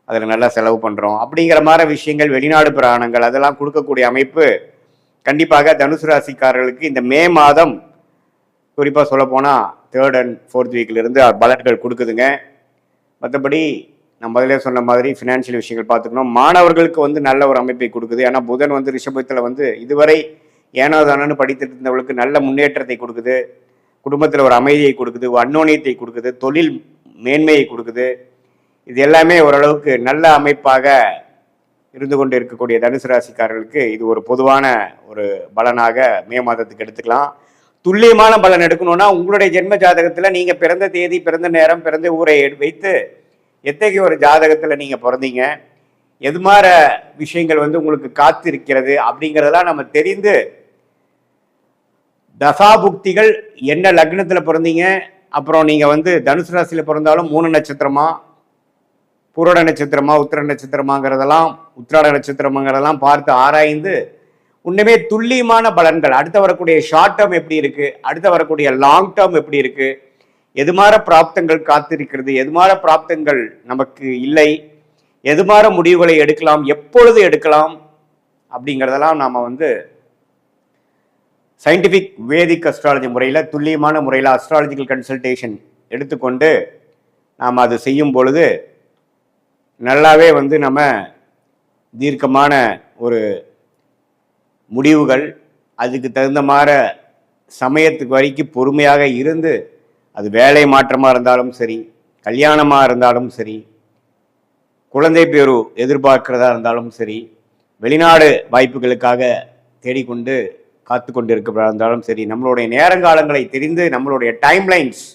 அதில் நல்லா செலவு பண்ணுறோம் அப்படிங்கிற மாதிரி விஷயங்கள், வெளிநாடு பிரயாணங்கள் அதெல்லாம் கொடுக்கக்கூடிய அமைப்பு கண்டிப்பாக தனுசு ராசிக்காரர்களுக்கு இந்த மே மாதம் குறிப்பாக சொல்லப்போனால் 3rd and 4th வீக்கிலிருந்து பலன்கள் கொடுக்குதுங்க. மற்றபடி நான் முதலே சொன்ன மாதிரி ஃபினான்ஷியல் விஷயங்கள் பார்த்துக்கணும். மாணவர்களுக்கு வந்து நல்ல ஒரு அமைப்பை கொடுக்குது. ஏன்னா புதன் வந்து ரிஷபத்தில் வந்து இதுவரை ஏனோ தானோன்னு படித்துட்டு இருந்தவர்களுக்கு நல்ல முன்னேற்றத்தை கொடுக்குது. குடும்பத்தில் ஒரு அமைதியை கொடுக்குது, அந்யோன்யத்தை கொடுக்குது, தொழில் மேன்மையை கொடுக்குது. இது எல்லாமே ஓரளவுக்கு நல்ல அமைப்பாக இருந்து கொண்டு இருக்கக்கூடிய தனுசு ராசிக்காரர்களுக்கு இது ஒரு பொதுவான ஒரு பலனாக மே மாதத்துக்கு எடுத்துக்கலாம். துல்லியமான பலன் எடுக்கணும்னா உங்களுடைய ஜென்ம ஜாதகத்தில் நீங்கள் பிறந்த தேதி, பிறந்த நேரம், பிறந்த ஊரை வைத்து எத்தகைய ஒரு ஜாதகத்தில் நீங்கள் பிறந்தீங்க, எது மாதிரி விஷயங்கள் வந்து உங்களுக்கு காத்து இருக்கிறது அப்படிங்கிறதெல்லாம் நம்ம தெரிந்து தசாபுக்திகள் என்ன லக்னத்தில் பிறந்தீங்க, அப்புறம் நீங்கள் வந்து தனுசு ராசியில் பிறந்தாலும் 3 நட்சத்திரமா, பூரோட நட்சத்திரமா, உத்திர நட்சத்திரமாங்கிறதெல்லாம், உத்திராட நட்சத்திரமாங்கிறதெல்லாம் பார்த்து ஆராய்ந்து உண்மையுமே துல்லியமான பலன்கள் அடுத்து வரக்கூடிய ஷார்ட் டேர்ம் எப்படி இருக்குது, அடுத்து வரக்கூடிய லாங் டேர்ம் எப்படி இருக்குது, எது மாதிரி பிராப்தங்கள் காத்திருக்கிறது, எது மாதிரி பிராப்தங்கள் நமக்கு இல்லை, எது மாதிரி முடிவுகளை எடுக்கலாம், எப்பொழுது எடுக்கலாம் அப்படிங்கிறதெல்லாம் நாம் வந்து சயின்டிஃபிக் வேதிக் அஸ்ட்ராலஜி முறையில் துல்லியமான முறையில் அஸ்ட்ராலஜிக்கல் கன்சல்டேஷன் எடுத்துக்கொண்டு நாம் அது செய்யும் பொழுது நல்லாவே வந்து நம்ம தீர்க்கமான ஒரு முடிவுகள், அதுக்கு தகுந்த மாதிரி சமயத்துக்கு வரைக்கும் பொறுமையாக இருந்து, அது வேலை மாற்றமாக இருந்தாலும் சரி, கல்யாணமாக இருந்தாலும் சரி, குழந்தை பேரு எதிர்பார்க்கிறதா இருந்தாலும் சரி, வெளிநாடு வாய்ப்புகளுக்காக தேடிக்கொண்டு காத்து கொண்டு இருக்கிறதா இருந்தாலும் சரி, நம்மளுடைய நேரங்காலங்களை தெரிந்து, நம்மளுடைய டைம்லைன்ஸ்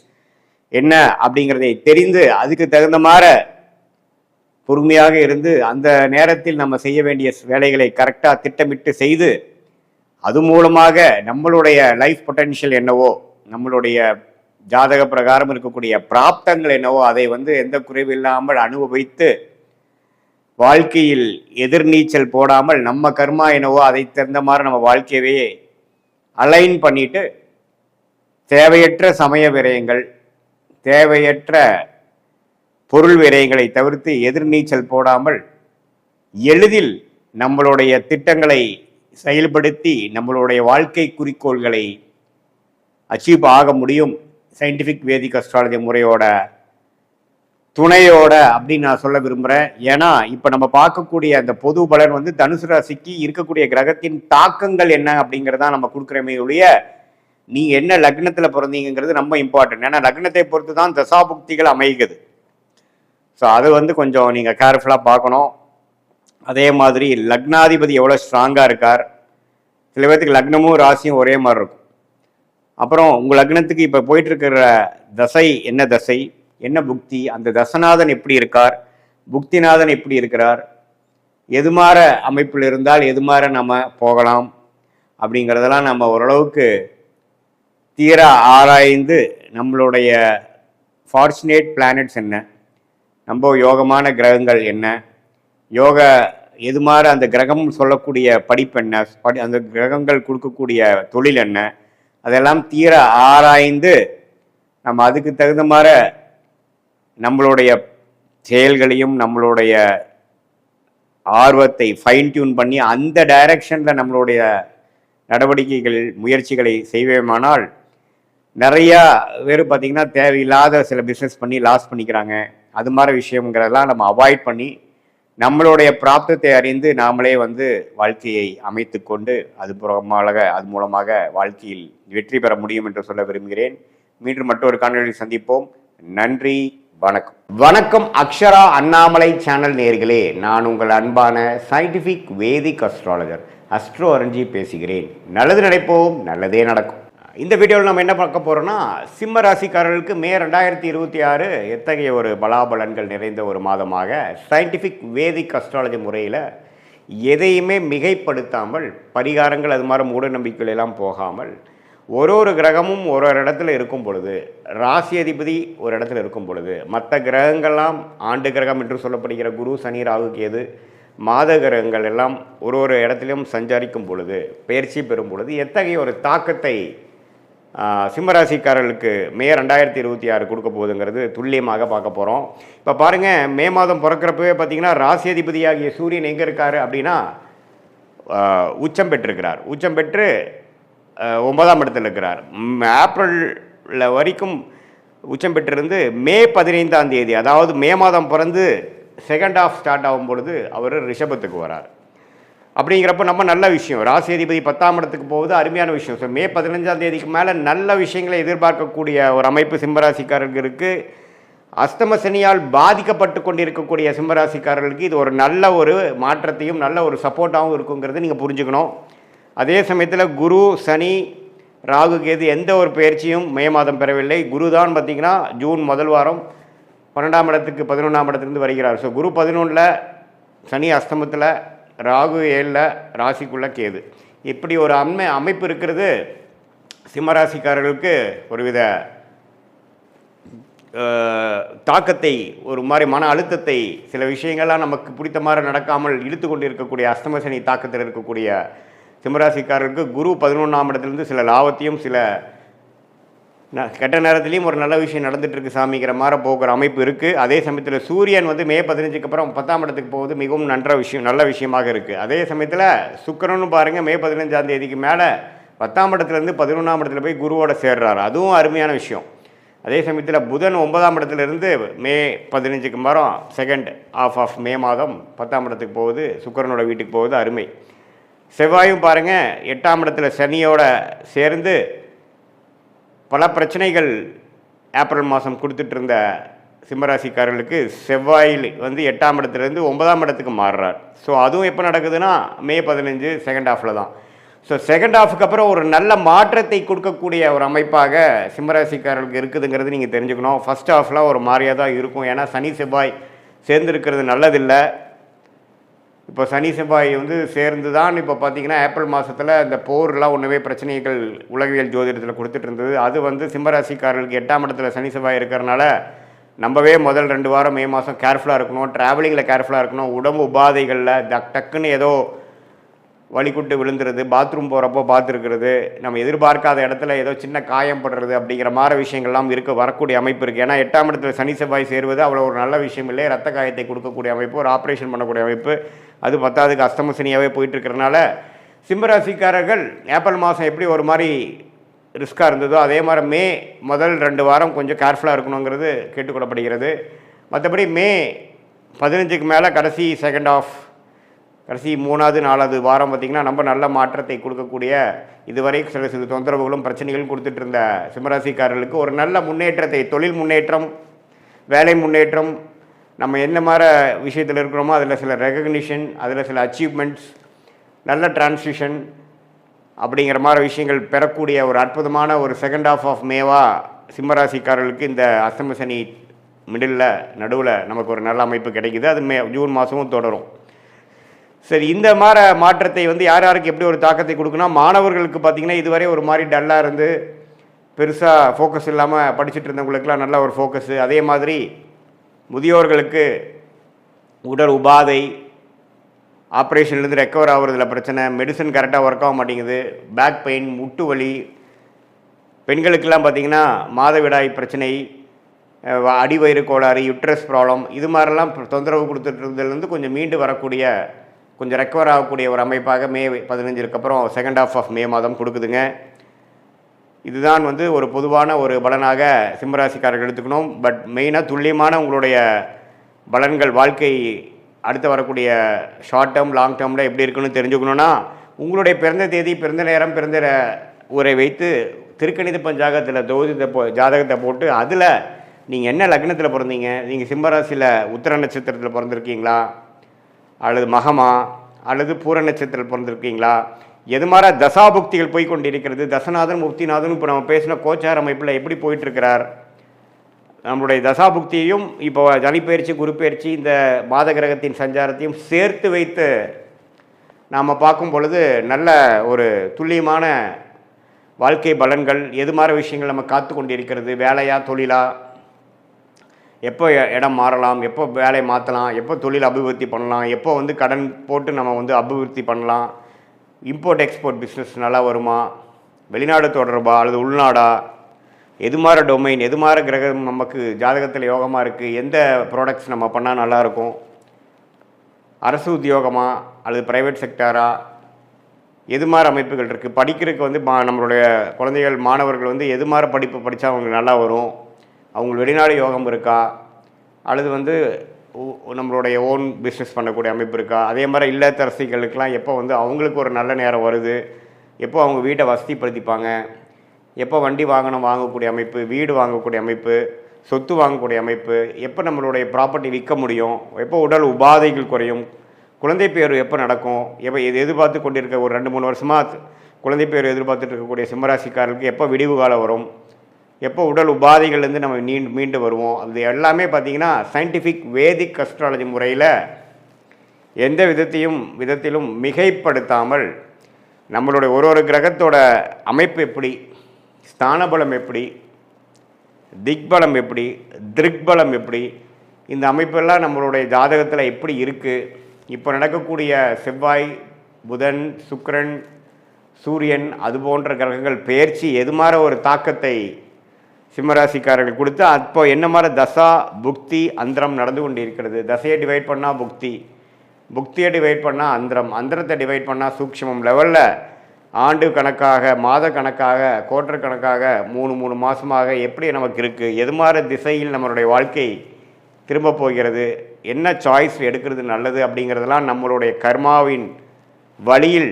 என்ன அப்படிங்கிறதை தெரிந்து அதுக்கு தகுந்த மாதிரி பொறுமையாக இருந்து அந்த நேரத்தில் நம்ம செய்ய வேண்டிய வேலைகளை கரெக்டாக திட்டமிட்டு செய்து அது மூலமாக நம்மளுடைய லைஃப் பொட்டென்ஷியல் என்னவோ, நம்மளுடைய ஜாதக பிரகாரம் இருக்கக்கூடிய பிராப்தங்கள் என்னவோ அதை வந்து எந்த குறைவு இல்லாமல் அனுபவித்து வாழ்க்கையில் எதிர்நீச்சல் போடாமல் நம்ம கர்மா என்னவோ அதை தகுந்த மாதிரி நம்ம வாழ்க்கையவே அலைன் பண்ணிட்டு தேவையற்ற சமய விரயங்கள், தேவையற்ற பொருள் விரயங்களை தவிர்த்து எதிர்நீச்சல் போடாமல் எளிதில் நம்மளுடைய திட்டங்களை செயல்படுத்தி நம்மளுடைய வாழ்க்கை குறிக்கோள்களை அச்சீவ் ஆக முடியும் சயின்டிஃபிக் வேதிக் அஸ்ட்ராலஜி முறையோட துணையோட அப்படின்னு நான் சொல்ல விரும்புகிறேன். ஏன்னா இப்போ நம்ம பார்க்கக்கூடிய அந்த பொது பலன் வந்து தனுசு ராசிக்கு இருக்கக்கூடிய கிரகத்தின் தாக்கங்கள் என்ன அப்படிங்கிறதான் நம்ம கொடுக்குறமே ஒழிய நீ என்ன லக்னத்தில் பிறந்தீங்கிறது ரொம்ப இம்பார்ட்டன்ட். ஏன்னா லக்னத்தை பொறுத்து தான் தசாபுக்திகள் அமைகிறது. ஸோ அது வந்து கொஞ்சம் நீங்கள் கேர்ஃபுல்லாக பார்க்கணும். அதே மாதிரி லக்னாதிபதி எவ்வளோ ஸ்ட்ராங்காக இருக்கார். சில பேர்த்துக்கு லக்னமும் ராசியும் ஒரே மாதிரி இருக்கும். அப்புறம் உங்கள் லக்னத்துக்கு இப்போ போயிட்டுருக்கிற தசை என்ன தசை, என்ன புக்தி, அந்த தசநாதன் எப்படி இருக்கார், புக்திநாதன் எப்படி இருக்கிறார், எதுமாற அமைப்பில் இருந்தால் எதுமாற நம்ம போகலாம் அப்படிங்கிறதெல்லாம் நம்ம ஓரளவுக்கு தீர ஆராய்ந்து நம்மளுடைய ஃபார்ச்சுனேட் பிளானட்ஸ் என்ன, நம்ம யோகமான கிரகங்கள் என்ன, யோக எதுமாற அந்த கிரகம் சொல்லக்கூடிய படிப்பு என்ன, அந்த கிரகங்கள் கொடுக்கக்கூடிய தொழில் என்ன, அதெல்லாம் தீர ஆராய்ந்து நம்ம அதுக்கு தகுந்த மாதிரி நம்மளுடைய செயல்களையும் நம்மளுடைய ஆர்வத்தை ஃபைன் டியூன் பண்ணி அந்த டைரக்ஷனில் நம்மளுடைய நடவடிக்கைகள் முயற்சிகளை செய்வேமானால் நிறையா பேர் பார்த்திங்கன்னா தேவையில்லாத சில பிஸ்னஸ் பண்ணி லாஸ் பண்ணிக்கிறாங்க. அது மாதிரி விஷயங்கிறதெல்லாம் நம்ம அவாய்ட் பண்ணி நம்மளுடைய பிராப்தத்தை அறிந்து நாமளே வந்து வாழ்க்கையை அமைத்து கொண்டு அது மூலமாக வாழ்க்கையில் வெற்றி பெற முடியும் என்று சொல்ல விரும்புகிறேன். மீண்டும் மற்றொரு காணொலியில் சந்திப்போம். நன்றி, வணக்கம். வணக்கம் அக்ஷரா அண்ணாமலை சேனல் நேயர்களே, நான் உங்கள் அன்பான சயின்டிஃபிக் வேதிக் அஸ்ட்ராலஜர் அஸ்ட்ரோ அரஞ்சி பேசுகிறேன். நல்லது நினைப்போம், நல்லதே நடக்கும். இந்த வீடியோவில் நம்ம என்ன பார்க்க போகிறோம்னா, சிம்ம ராசிக்காரர்களுக்கு மே 2026 எத்தகைய ஒரு பலாபலன்கள் நிறைந்த ஒரு மாதமாக சயின்டிஃபிக் வேதிக் அஸ்ட்ராலஜி முறையில் எதையுமே மிகைப்படுத்தாமல் பரிகாரங்கள் அது மாதிரி மூட நம்பிக்கைகள் எல்லாம் போகாமல் ஒரு கிரகமும் ஒரு இடத்துல இருக்கும் பொழுது, ராசி அதிபதி ஒரு இடத்துல இருக்கும் பொழுது, மற்ற கிரகங்கள்லாம் ஆண்டு கிரகம் என்று சொல்லப்படுகிற குரு சனி ராகு கேது மாத கிரகங்கள் எல்லாம் ஒரு இடத்துலையும் சஞ்சரிக்கும் பொழுது, பயிற்சி பெறும் பொழுது எத்தகைய ஒரு தாக்கத்தை சிம்மராசிக்காரர்களுக்கு மே 2026 கொடுக்க போகுதுங்கிறது துல்லியமாக பார்க்க போகிறோம். இப்போ பாருங்கள், மே மாதம் பிறக்கிறப்பவே பார்த்திங்கன்னா ராசி அதிபதியாகிய சூரியன் எங்கே இருக்கார் அப்படின்னா உச்சம் பெற்றிருக்கிறார். உச்சம் பெற்று 9ஆம் இடத்தில் இருக்கிறார். ஏப்ரலில் வரைக்கும் உச்சம் பெற்றிருந்து மே 15ஆம் தேதி, அதாவது மே மாதம் பிறந்து செகண்ட் ஹாஃப் ஸ்டார்ட் ஆகும் பொழுது அவர் ரிஷபத்துக்கு வரார். அப்படிங்கிறப்ப நம்ம நல்ல விஷயம், ராசி அதிபதி 10ஆம் இடத்துக்கு போகுது, அருமையான விஷயம். ஸோ மே 15ஆம் தேதிக்கு மேலே நல்ல விஷயங்களை எதிர்பார்க்கக்கூடிய ஒரு அமைப்பு சிம்மராசிக்காரர்களுக்கு, அஸ்தம சனியால் பாதிக்கப்பட்டு கொண்டிருக்கக்கூடிய சிம்மராசிக்காரர்களுக்கு இது ஒரு நல்ல ஒரு மாற்றத்தையும் நல்ல ஒரு சப்போர்ட்டாகவும் இருக்குங்கிறது நீங்கள் புரிஞ்சுக்கணும். அதே சமயத்தில் குரு சனி ராகு கேது எந்த ஒரு பயிற்சியும் மே மாதம் பெறவில்லை. குரு தான் பார்த்திங்கன்னா ஜூன் முதல் வாரம் 12ஆம் இடத்துக்கு 11ஆம் இடத்துலேருந்து வருகிறார். ஸோ குரு 11ல், சனி அஸ்தமத்தில், ராகு 7ல், ராசிக்குள்ளே கேது. இப்படி ஒரு அமைப்பு இருக்கிறது சிம்மராசிக்காரர்களுக்கு ஒருவித தாக்கத்தை, ஒரு மாதிரி மன அழுத்தத்தை, சில விஷயங்கள்லாம் நமக்கு பிடித்த மாதிரி நடக்காமல் இழுத்து கொண்டு இருக்கக்கூடிய அஸ்தம சனி தாக்கத்தில் இருக்கக்கூடிய சிம்மராசிக்காரர்களுக்கு குரு 11ஆம் இடத்துலேருந்து சில லாபத்தையும் சில கெட்ட நேரத்துலேயும் ஒரு நல்ல விஷயம் நடந்துகிட்ருக்கு சாமிங்கிற மாதிரி போகிற அமைப்பு இருக்குது. அதே சமயத்தில் சூரியன் வந்து மே 15க்கு அப்புறம் 10ஆம் இடத்துக்கு போகுது, மிகவும் நல்ல விஷயமாக இருக்குது. அதே சமயத்தில் சுக்கிரனும் பாருங்கள் மே 15ஆம் தேதிக்கு மேலே 10ஆம் இடத்துலேருந்து 11ஆம் இடத்துல போய் குருவோட சேர்றாரு, அதுவும் அருமையான விஷயம். அதே சமயத்தில் புதன் 9ஆம் இடத்துலேருந்து மே 15க்கு மரம் செகண்ட் ஆஃப் ஆஃப் மே மாதம் 10ஆம் இடத்துக்கு போகுது, சுக்கிரனோட வீட்டுக்கு போகுது, அருமை. செவ்வாயும் பாருங்கள் 8ஆம் இடத்துல சனியோட சேர்ந்து பல பிரச்சனைகள் ஏப்ரல் மாதம் கொடுத்துட்டு இருந்த சிம்மராசிக்காரர்களுக்கு செவ்வாயில் வந்து 8ஆம் இடத்துலேருந்து 9ஆம் இடத்துக்கு மாறுறார். ஸோ அதுவும் எப்போ நடக்குதுன்னா மே 15 செகண்ட் ஹாஃபில் தான். ஸோ செகண்ட் ஹாஃபுக்கு அப்புறம் ஒரு நல்ல மாற்றத்தை கொடுக்கக்கூடிய ஒரு அமைப்பாக சிம்மராசிக்காரர்களுக்கு இருக்குதுங்கிறது நீங்கள் தெரிஞ்சுக்கணும். ஃபஸ்ட் ஹாஃபில் ஒரு மாதிரியாக தான் இருக்கும், ஏன்னா சனி செவ்வாய் சேர்ந்துருக்கிறது நல்லதில்லை. இப்போ சனி செவ்வாய் வந்து சேர்ந்து தான் இப்போ பார்த்தீங்கன்னா ஏப்ரல் மாதத்தில் இந்த போர்லாம் ஒன்றுமே பிரச்சனைகள் உலகியல் ஜோதிடத்தில் கொடுத்துட்டு இருந்தது. அது வந்து சிம்மராசிக்காரர்களுக்கு 8ஆம் இடத்துல சனி செவ்வாய் இருக்கிறனால நம்பவே முதல் 2 வாரம் மே மாதம் கேர்ஃபுல்லாக இருக்கணும், ட்ராவலிங்கில் கேர்ஃபுல்லாக இருக்கணும், உடம்பு உபாதைகளில் டக்குன்னு ஏதோ வலிக்குட்டு விழுந்துருது, பாத்ரூம் போகிறப்போ பார்த்துருக்கிறது, நம்ம எதிர்பார்க்காத இடத்துல ஏதோ சின்ன காயம் படுறது அப்படிங்கிற மாதிரி விஷயங்கள்லாம் வரக்கூடிய அமைப்பு இருக்குது. ஏன்னா 8ஆம் இடத்துல சனி செவ்வாய் சேருவது அவ்வளோ ஒரு நல்ல விஷயம் இல்லை. ரத்த காயத்தை கொடுக்கக்கூடிய அமைப்பு, ஒரு ஆப்ரேஷன் பண்ணக்கூடிய அமைப்பு, அது பத்தாவதுக்கு அஷ்டம சனியாகவே போயிட்டுருக்கிறனால சிம்மராசிக்காரர்கள் ஏப்ரல் மாதம் எப்படி ஒரு மாதிரி ரிஸ்க்காக இருந்ததோ அதே மாதிரி மே முதல் 2 வாரம் கொஞ்சம் கேர்ஃபுல்லாக இருக்கணுங்கிறது கேட்டுக்கொள்ளப்படுகிறது. மற்றபடி மே 15க்கு மேலே கடைசி செகண்ட் ஆஃப் கடைசி 3வது 4வது வாரம் பார்த்திங்கன்னா நம்ம நல்ல மாற்றத்தை கொடுக்கக்கூடிய இதுவரை சில தொந்தரவுகளும் பிரச்சனைகளும் கொடுத்துட்டு இருந்த சிம்மராசிக்காரர்களுக்கு ஒரு நல்ல முன்னேற்றத்தை, தொழில் முன்னேற்றம், வேலை முன்னேற்றம், நம்ம என்ன மாதிரி விஷயத்தில் இருக்கிறோமோ அதில் சில ரெகக்னிஷன், அதில் சில அச்சீவ்மெண்ட்ஸ், நல்ல டிரான்சிஷன் அப்படிங்கிற மாதிரி விஷயங்கள் பெறக்கூடிய ஒரு அற்புதமான ஒரு செகண்ட் ஆஃப் ஆஃப் மேவா சிம்மராசிக்காரர்களுக்கு இந்த அஷ்டம சனி மிடில் நடுவில் நமக்கு ஒரு நல்ல அமைப்பு கிடைக்குது. அது ஜூன் மாதமும் தொடரும். சரி, இந்த மாதிரி மாற்றத்தை வந்து யார் யாருக்கு எப்படி ஒரு தாக்கத்தை கொடுக்குன்னா, மாணவர்களுக்கு பார்த்திங்கன்னா இதுவரை ஒரு மாதிரி டல்லாக இருந்து பெருசாக ஃபோக்கஸ் இல்லாமல் படிச்சுட்டு இருந்தவங்களுக்கெல்லாம் நல்ல ஒரு ஃபோக்கஸு. அதே மாதிரி முதியோர்களுக்கு உடல் உபாதை, ஆப்ரேஷன்லேருந்து ரெக்கவர் ஆகுறதுல பிரச்சனை, மெடிசன் கரெக்டாக ஒர்க் ஆக மாட்டேங்குது, பேக் பெயின், முட்டு வலி, பெண்களுக்கெல்லாம் பார்த்திங்கன்னா மாதவிடாய் பிரச்சனை, அடிவயிறு கோளாறு, யுட்ரஸ் ப்ராப்ளம், இது மாதிரிலாம் தொந்தரவு கொடுத்துட்டு இருந்ததுலேருந்து கொஞ்சம் மீண்டு வரக்கூடிய, கொஞ்சம் ரெக்கவர் ஆகக்கூடிய ஒரு அமைப்பாக மே 15க்கு அப்புறம் செகண்ட் ஆஃப் ஆஃப் மே மாதம் கொடுக்குதுங்க. இதுதான் வந்து ஒரு பொதுவான ஒரு பலனாக சிம்மராசிக்காரர்கள் எடுத்துக்கணும். பட் மெயினாக துல்லியமான உங்களுடைய பலன்கள் வாழ்க்கை அடுத்து வரக்கூடிய ஷார்ட் டேர்ம் லாங் டேர்மில் எப்படி இருக்குன்னு தெரிஞ்சுக்கணுன்னா உங்களுடைய பிறந்த தேதி, பிறந்த நேரம், பிறந்த ஊரை வைத்து திருக்கணித பஞ்சாங்கத்தில் ஜாதகத்தை போட்டு அதில் நீங்கள் என்ன லக்னத்தில் பிறந்தீங்க, நீங்கள் சிம்மராசியில் உத்திர நட்சத்திரத்தில் பிறந்திருக்கீங்களா அல்லது மகமா அல்லது பூர நட்சத்திரத்தில் பிறந்திருக்கீங்களா, எது மாதிரி தசாபுக்திகள் போய் கொண்டிருக்கிறது, தசநாதன் முக்திநாதன் இப்போ நம்ம பேசின கோச்சார அமைப்பில் எப்படி போயிட்டுருக்கிறார், நம்மளுடைய தசாபுக்தியையும் இப்போ சனிப்பயிற்சி, குரு பயிற்சி, இந்த மாத கிரகத்தின் சஞ்சாரத்தையும் சேர்த்து வைத்து நாம் பார்க்கும் பொழுது நல்ல ஒரு துல்லியமான வாழ்க்கை பலன்கள், எது மாதிரி விஷயங்கள் நம்ம காத்து கொண்டிருக்கிறது, வேலையா தொழிலா, எப்போ இடம் மாறலாம், எப்போ வேலையை மாற்றலாம், எப்போ தொழில் அபிவிருத்தி பண்ணலாம், எப்போ வந்து கடன் போட்டு நம்ம வந்து அபிவிருத்தி பண்ணலாம், இம்போர்ட் எக்ஸ்போர்ட் பிஸ்னஸ் நல்லா வருமா, வெளிநாடு தொடர்பா அல்லது உள்நாடா, எது மாதிரி டொமைன், எது மாதிரி கிரகம் நமக்கு ஜாதகத்தில் யோகமாக இருக்குது, எந்த ப்ராடக்ட்ஸ் நம்ம பண்ணால் நல்லாயிருக்கும், அரசு உத்தியோகமா அல்லது ப்ரைவேட் செக்டாரா, எது மாதிரி அமைப்புகள் இருக்குது, படிக்கிறதுக்கு வந்து நம்மளுடைய குழந்தைகள் மாணவர்கள் வந்து எது மாதிரி படிப்பு படித்தா அவங்களுக்கு நல்லா வரும், அவங்க வெளிநாடு யோகம் இருக்கா அல்லது வந்து நம்மளுடைய ஓன் பிஸ்னஸ் பண்ணக்கூடிய அமைப்பு இருக்கா, அதே மாதிரி இல்லத்தரசிகளுக்கெல்லாம் எப்போ வந்து அவங்களுக்கு ஒரு நல்ல நேரம் வருது, எப்போ அவங்க வீட்டை வசதிப்படுத்திப்பாங்க, எப்போ வண்டி வாங்கக்கூடிய அமைப்பு, வீடு வாங்கக்கூடிய அமைப்பு, சொத்து வாங்கக்கூடிய அமைப்பு, எப்போ நம்மளுடைய ப்ராப்பர்ட்டி விற்க முடியும், எப்போ உடல் உபாதைகள் குறையும், குழந்தை பேர் எப்போ நடக்கும், எப்போ எதிர்பார்த்து கொண்டிருக்க ஒரு 2-3 வருஷமாக குழந்தை பேர் எதிர்பார்த்துட்டு இருக்கக்கூடிய சிம்மராசிக்காரர்களுக்கு எப்போ விடிவு காலம் வரும், எப்போ உடல் உபாதைகள்லேருந்து நம்ம மீண்டு வருவோம், அது எல்லாமே பார்த்திங்கன்னா சயின்டிஃபிக் வேதிக் அஸ்ட்ராலஜி முறையில் எந்த விதத்திலும் மிகைப்படுத்தாமல் நம்மளுடைய ஒரு கிரகத்தோட அமைப்பு எப்படி, ஸ்தானபலம் எப்படி, திக்பலம் எப்படி, திருக்பலம் எப்படி, இந்த அமைப்பெல்லாம் நம்மளுடைய ஜாதகத்தில் எப்படி இருக்குது, இப்போ நடக்கக்கூடிய செவ்வாய், புதன், சுக்கிரன், சூரியன், அது போன்ற கிரகங்கள் பெயர்ச்சி எது மாதிரி ஒரு தாக்கத்தை சிம்மராசிக்காரர்கள் கொடுத்து அப்போ என்ன மாதிரி தசா புக்தி அந்தரம் நடந்து கொண்டு இருக்கிறது, தசையை டிவைட் பண்ணால் புக்தி, புக்தியை டிவைட் பண்ணால் அந்தரம், அந்தரத்தை டிவைட் பண்ணால் சூக்ஷ்மம் லெவலில் ஆண்டு கணக்காக, மாத கணக்காக, குவார்டர் கணக்காக, 3 மாதமாக எப்படி நமக்கு இருக்குது, எது மாதிரி திசையில் நம்மளுடைய வாழ்க்கை திரும்ப போகிறது, என்ன சாய்ஸ் எடுக்கிறது நல்லது அப்படிங்கிறதெல்லாம் நம்மளுடைய கர்மாவின் வழியில்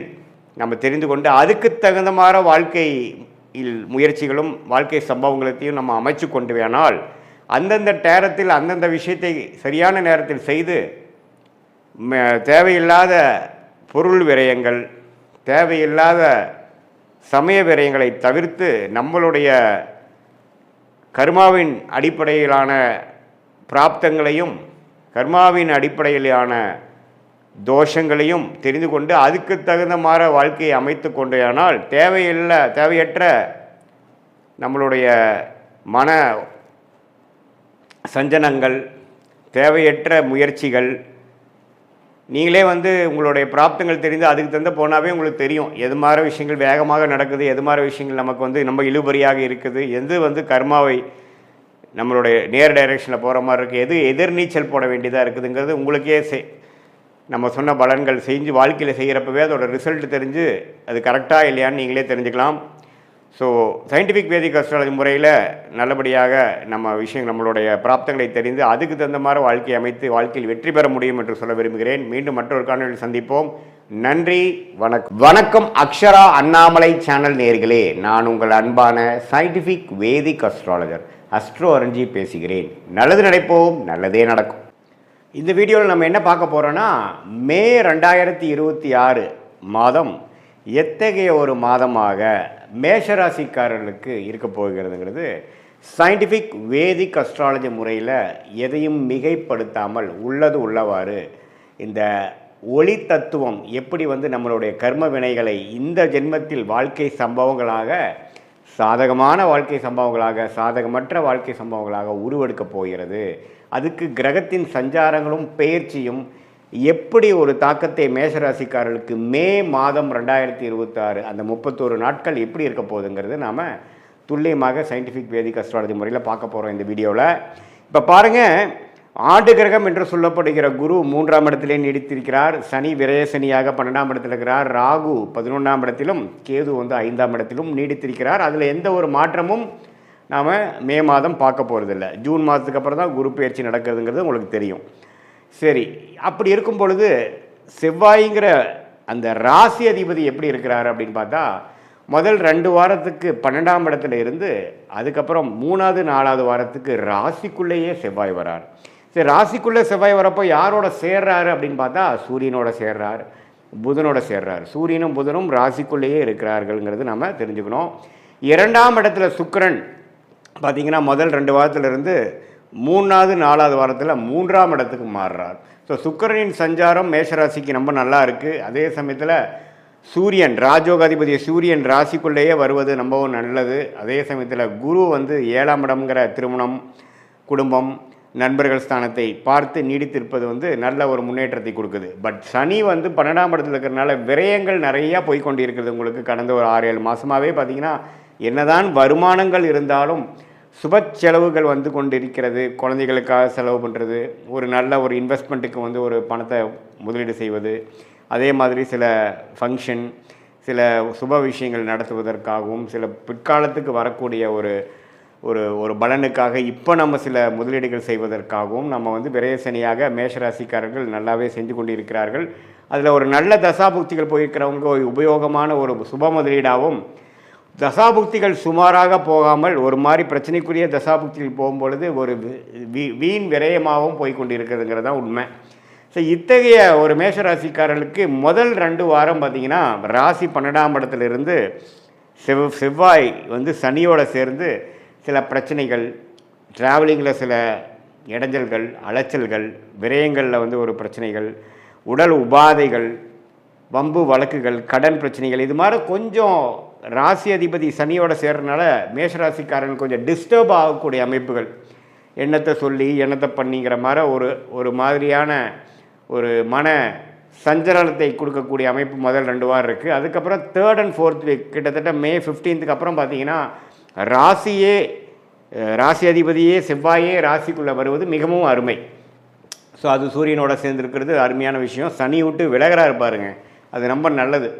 நம்ம தெரிந்து கொண்டு அதுக்கு தகுந்த மாதிரி வாழ்க்கை முயற்சிகளும் வாழ்க்கை சம்பவங்களையும் நம்ம அமைச்சு கொண்டு வேணால் அந்தந்த நேரத்தில் அந்தந்த விஷயத்தை சரியான நேரத்தில் செய்து தேவையில்லாத பொருள் விரயங்கள், தேவையில்லாத சமய விரயங்களை தவிர்த்து நம்மளுடைய கர்மாவின் அடிப்படையிலான பிராப்தங்களையும் கர்மாவின் அடிப்படையிலான தோஷங்களையும் தெரிந்து கொண்டு அதுக்கு தகுந்த மாதிரி வாழ்க்கையை அமைத்து கொண்டேயானால் தேவையற்ற நம்மளுடைய மன சஞ்சனங்கள், தேவையற்ற முயற்சிகள், நீங்களே உங்களுடைய பிராப்தங்கள் தெரிந்து அதுக்கு தந்து போனாவே உங்களுக்கு தெரியும் எது மாதிரி விஷயங்கள் வேகமாக நடக்குது, எது மாதிரி விஷயங்கள் நமக்கு நம்ம இழுபறியாக இருக்குது, எது கர்மாவை நம்மளுடைய நேர் டைரெக்ஷனில் போகிற மாதிரி இருக்குது, எது எதிர்நீச்சல் போட வேண்டியதாக இருக்குதுங்கிறது உங்களுக்கே நம்ம சொன்ன பலன்கள் செஞ்சு வாழ்க்கையில் செய்கிறப்பவே அதோட ரிசல்ட் தெரிஞ்சு அது கரெக்டாக இல்லையான்னு நீங்களே தெரிஞ்சுக்கலாம். ஸோ சயின்டிஃபிக் வேதிக் அஸ்ட்ராலஜி முறையில் நல்லபடியாக நம்மளுடைய பிராப்தங்களை தெரிந்து அதுக்கு தகுந்த மாதிரி வாழ்க்கையை அமைத்து வாழ்க்கையில் வெற்றி பெற முடியும் என்று சொல்ல விரும்புகிறேன். மீண்டும் மற்றொரு காணொலியில் சந்திப்போம். நன்றி, வணக்கம். அக்ஷரா அண்ணாமலை சேனல் நேயர்களே, நான் உங்கள் அன்பான சயின்டிஃபிக் வேதிக் அஸ்ட்ராலஜர் அஸ்ட்ரோ அரஞ்சி பேசுகிறேன். நல்லது நினைப்போம், நல்லதே நடக்கும். இந்த வீடியோவில் நம்ம என்ன பார்க்க போகிறோன்னா, மே 2026 மாதம் எத்தகைய ஒரு மாதமாக மேஷராசிக்காரர்களுக்கு இருக்க போகிறதுங்கிறது சயின்டிஃபிக் வேதிக் அஸ்ட்ராலஜி முறையில் எதையும் மிகைப்படுத்தாமல் உள்ளது உள்ளவாறு இந்த ஒளி தத்துவம் எப்படி நம்மளுடைய கர்ம வினைகளை இந்த ஜென்மத்தில் வாழ்க்கை சம்பவங்களாக சாதகமான வாழ்க்கை சம்பவங்களாக சாதகமற்ற வாழ்க்கை சம்பவங்களாக உருவெடுக்கப் போகிறது, அதுக்கு கிரகத்தின் சஞ்சாரங்களும் பெயர்ச்சியும் எப்படி ஒரு தாக்கத்தை மேஷராசிக்காரர்களுக்கு மே மாதம் 2026 அந்த 31 நாட்கள் எப்படி இருக்க போகுதுங்கிறது நாம் துல்லியமாக சயின்டிஃபிக் வேதிக் அஸ்ட்ராலஜி முறையில் பார்க்க போகிறோம் இந்த வீடியோவில். இப்போ பாருங்கள், ஆண்டு கிரகம் என்று சொல்லப்படுகிற குரு 3ஆம் இடத்திலே நீடித்திருக்கிறார். சனி விரயசனியாக 12ஆம் இடத்தில் இருக்கிறார். ராகு 11ஆம் இடத்திலும், கேது 5ஆம் இடத்திலும் நீடித்திருக்கிறார். அதில் எந்த ஒரு மாற்றமும் நாம் மே மாதம் பார்க்க போகிறதில்ல. ஜூன் மாதத்துக்கு அப்புறம் தான் குரு பயிற்சி நடக்கிறதுங்கிறது உங்களுக்கு தெரியும். சரி, அப்படி இருக்கும் பொழுது செவ்வாய்ங்கிற அந்த ராசி அதிபதி எப்படி இருக்கிறார் அப்படின்னு பார்த்தா, முதல் 2 வாரத்துக்கு 12ஆம் இடத்துல இருந்து அதுக்கப்புறம் 3வது 4வது வாரத்துக்கு ராசிக்குள்ளேயே செவ்வாய் வரார். சரி, ராசிக்குள்ளே செவ்வாய் வரப்போ யாரோட சேர்றாரு அப்படின்னு பார்த்தா சூரியனோட சேர்றார், புதனோட சேர்றார். சூரியனும் புதனும் ராசிக்குள்ளேயே இருக்கிறார்கள்ங்கிறது நம்ம தெரிஞ்சுக்கணும். 2ஆம் இடத்துல சுக்கிரன் பார்த்திங்கன்னா முதல் 2 வாரத்திலிருந்து 3வது 4வது வாரத்தில் 3ஆம் இடத்துக்கு மாறுறார். ஸோ சுக்கிரனின் சஞ்சாரம் மேஷராசிக்கு ரொம்ப நல்லா இருக்குது. அதே சமயத்தில் சூரியன் ராஜோகாதிபதி சூரியன் ராசிக்குள்ளேயே வருவது ரொம்பவும் நல்லது. அதே சமயத்தில் குரு 7ஆம் இடம்ங்கிற திருமணம், குடும்பம், நண்பர்கள் ஸ்தானத்தை பார்த்து நீடித்திருப்பது நல்ல ஒரு முன்னேற்றத்தை கொடுக்குது. பட் சனி 12ஆம் இடத்துல இருக்கிறதுனால விரயங்கள் நிறையா போய்கொண்டு இருக்கிறது. உங்களுக்கு கடந்த ஒரு 6-7 மாதமாகவே பார்த்திங்கன்னா என்னதான் வருமானங்கள் இருந்தாலும் சுப செலவுகள் கொண்டிருக்கிறது. குழந்தைகளுக்காக செலவு பண்ணுறது, ஒரு நல்ல ஒரு இன்வெஸ்ட்மெண்ட்டுக்கு ஒரு பணத்தை முதலீடு செய்வது, அதே மாதிரி சில ஃபங்க்ஷன், சில சுப விஷயங்கள் நடத்துவதற்காகவும் சில பிற்காலத்துக்கு வரக்கூடிய ஒரு பலனுக்காக இப்போ நம்ம சில முதலீடுகள் செய்வதற்காகவும் நம்ம விரயசனியாக மேஷராசிக்காரர்கள் நல்லாவே செஞ்சு கொண்டு இருக்கிறார்கள். அதில் ஒரு நல்ல தசாபுக்திகள் போயிருக்கிறவங்க ஒரு உபயோகமான ஒரு சுப முதலீடாகவும், தசாபுக்திகள் சுமாராக போகாமல் ஒரு மாதிரி பிரச்சனைக்குரிய தசாபுக்திகள் போகும்பொழுது ஒரு வீண் விரயமாகவும் போய்கொண்டு இருக்கிறதுங்கிறது தான் உண்மை. ஸோ இத்தகைய ஒரு மேஷராசிக்காரர்களுக்கு முதல் 2 வாரம் பார்த்திங்கன்னா ராசி 12ஆம் இடத்துலேருந்து செவ்வாய் சனியோடு சேர்ந்து சில பிரச்சனைகள், ட்ராவலிங்கில் சில இடைஞ்சல்கள், அலைச்சல்கள், விரயங்களில் ஒரு பிரச்சனைகள், உடல் உபாதைகள், வம்பு வழக்குகள், கடன் பிரச்சனைகள், இது மாதிரி கொஞ்சம் ராசி அதிபதி சனியோட சேர்றதுனால மேஷராசிக்காரன் கொஞ்சம் டிஸ்டர்ப் ஆகக்கூடிய அமைப்புகள், எண்ணத்தை சொல்லி எண்ணத்தை பண்ணிங்கிற மாதிரி ஒரு மாதிரியான ஒரு மன சஞ்சலத்தை கொடுக்கக்கூடிய அமைப்பு முதல் 2 வாரம் இருக்குது. அதுக்கப்புறம் 3rd and 4th வீக் கிட்டத்தட்ட மே 15க்கு அப்புறம் பார்த்திங்கன்னா ராசி அதிபதியே செவ்வாயே ராசிக்குள்ளே வருவது மிகவும் அருமை. ஸோ அது சூரியனோட சேர்ந்துருக்கிறது அருமையான விஷயம். சனி விட்டு விலகிறாரு பாருங்க, அது ரொம்ப நல்லது.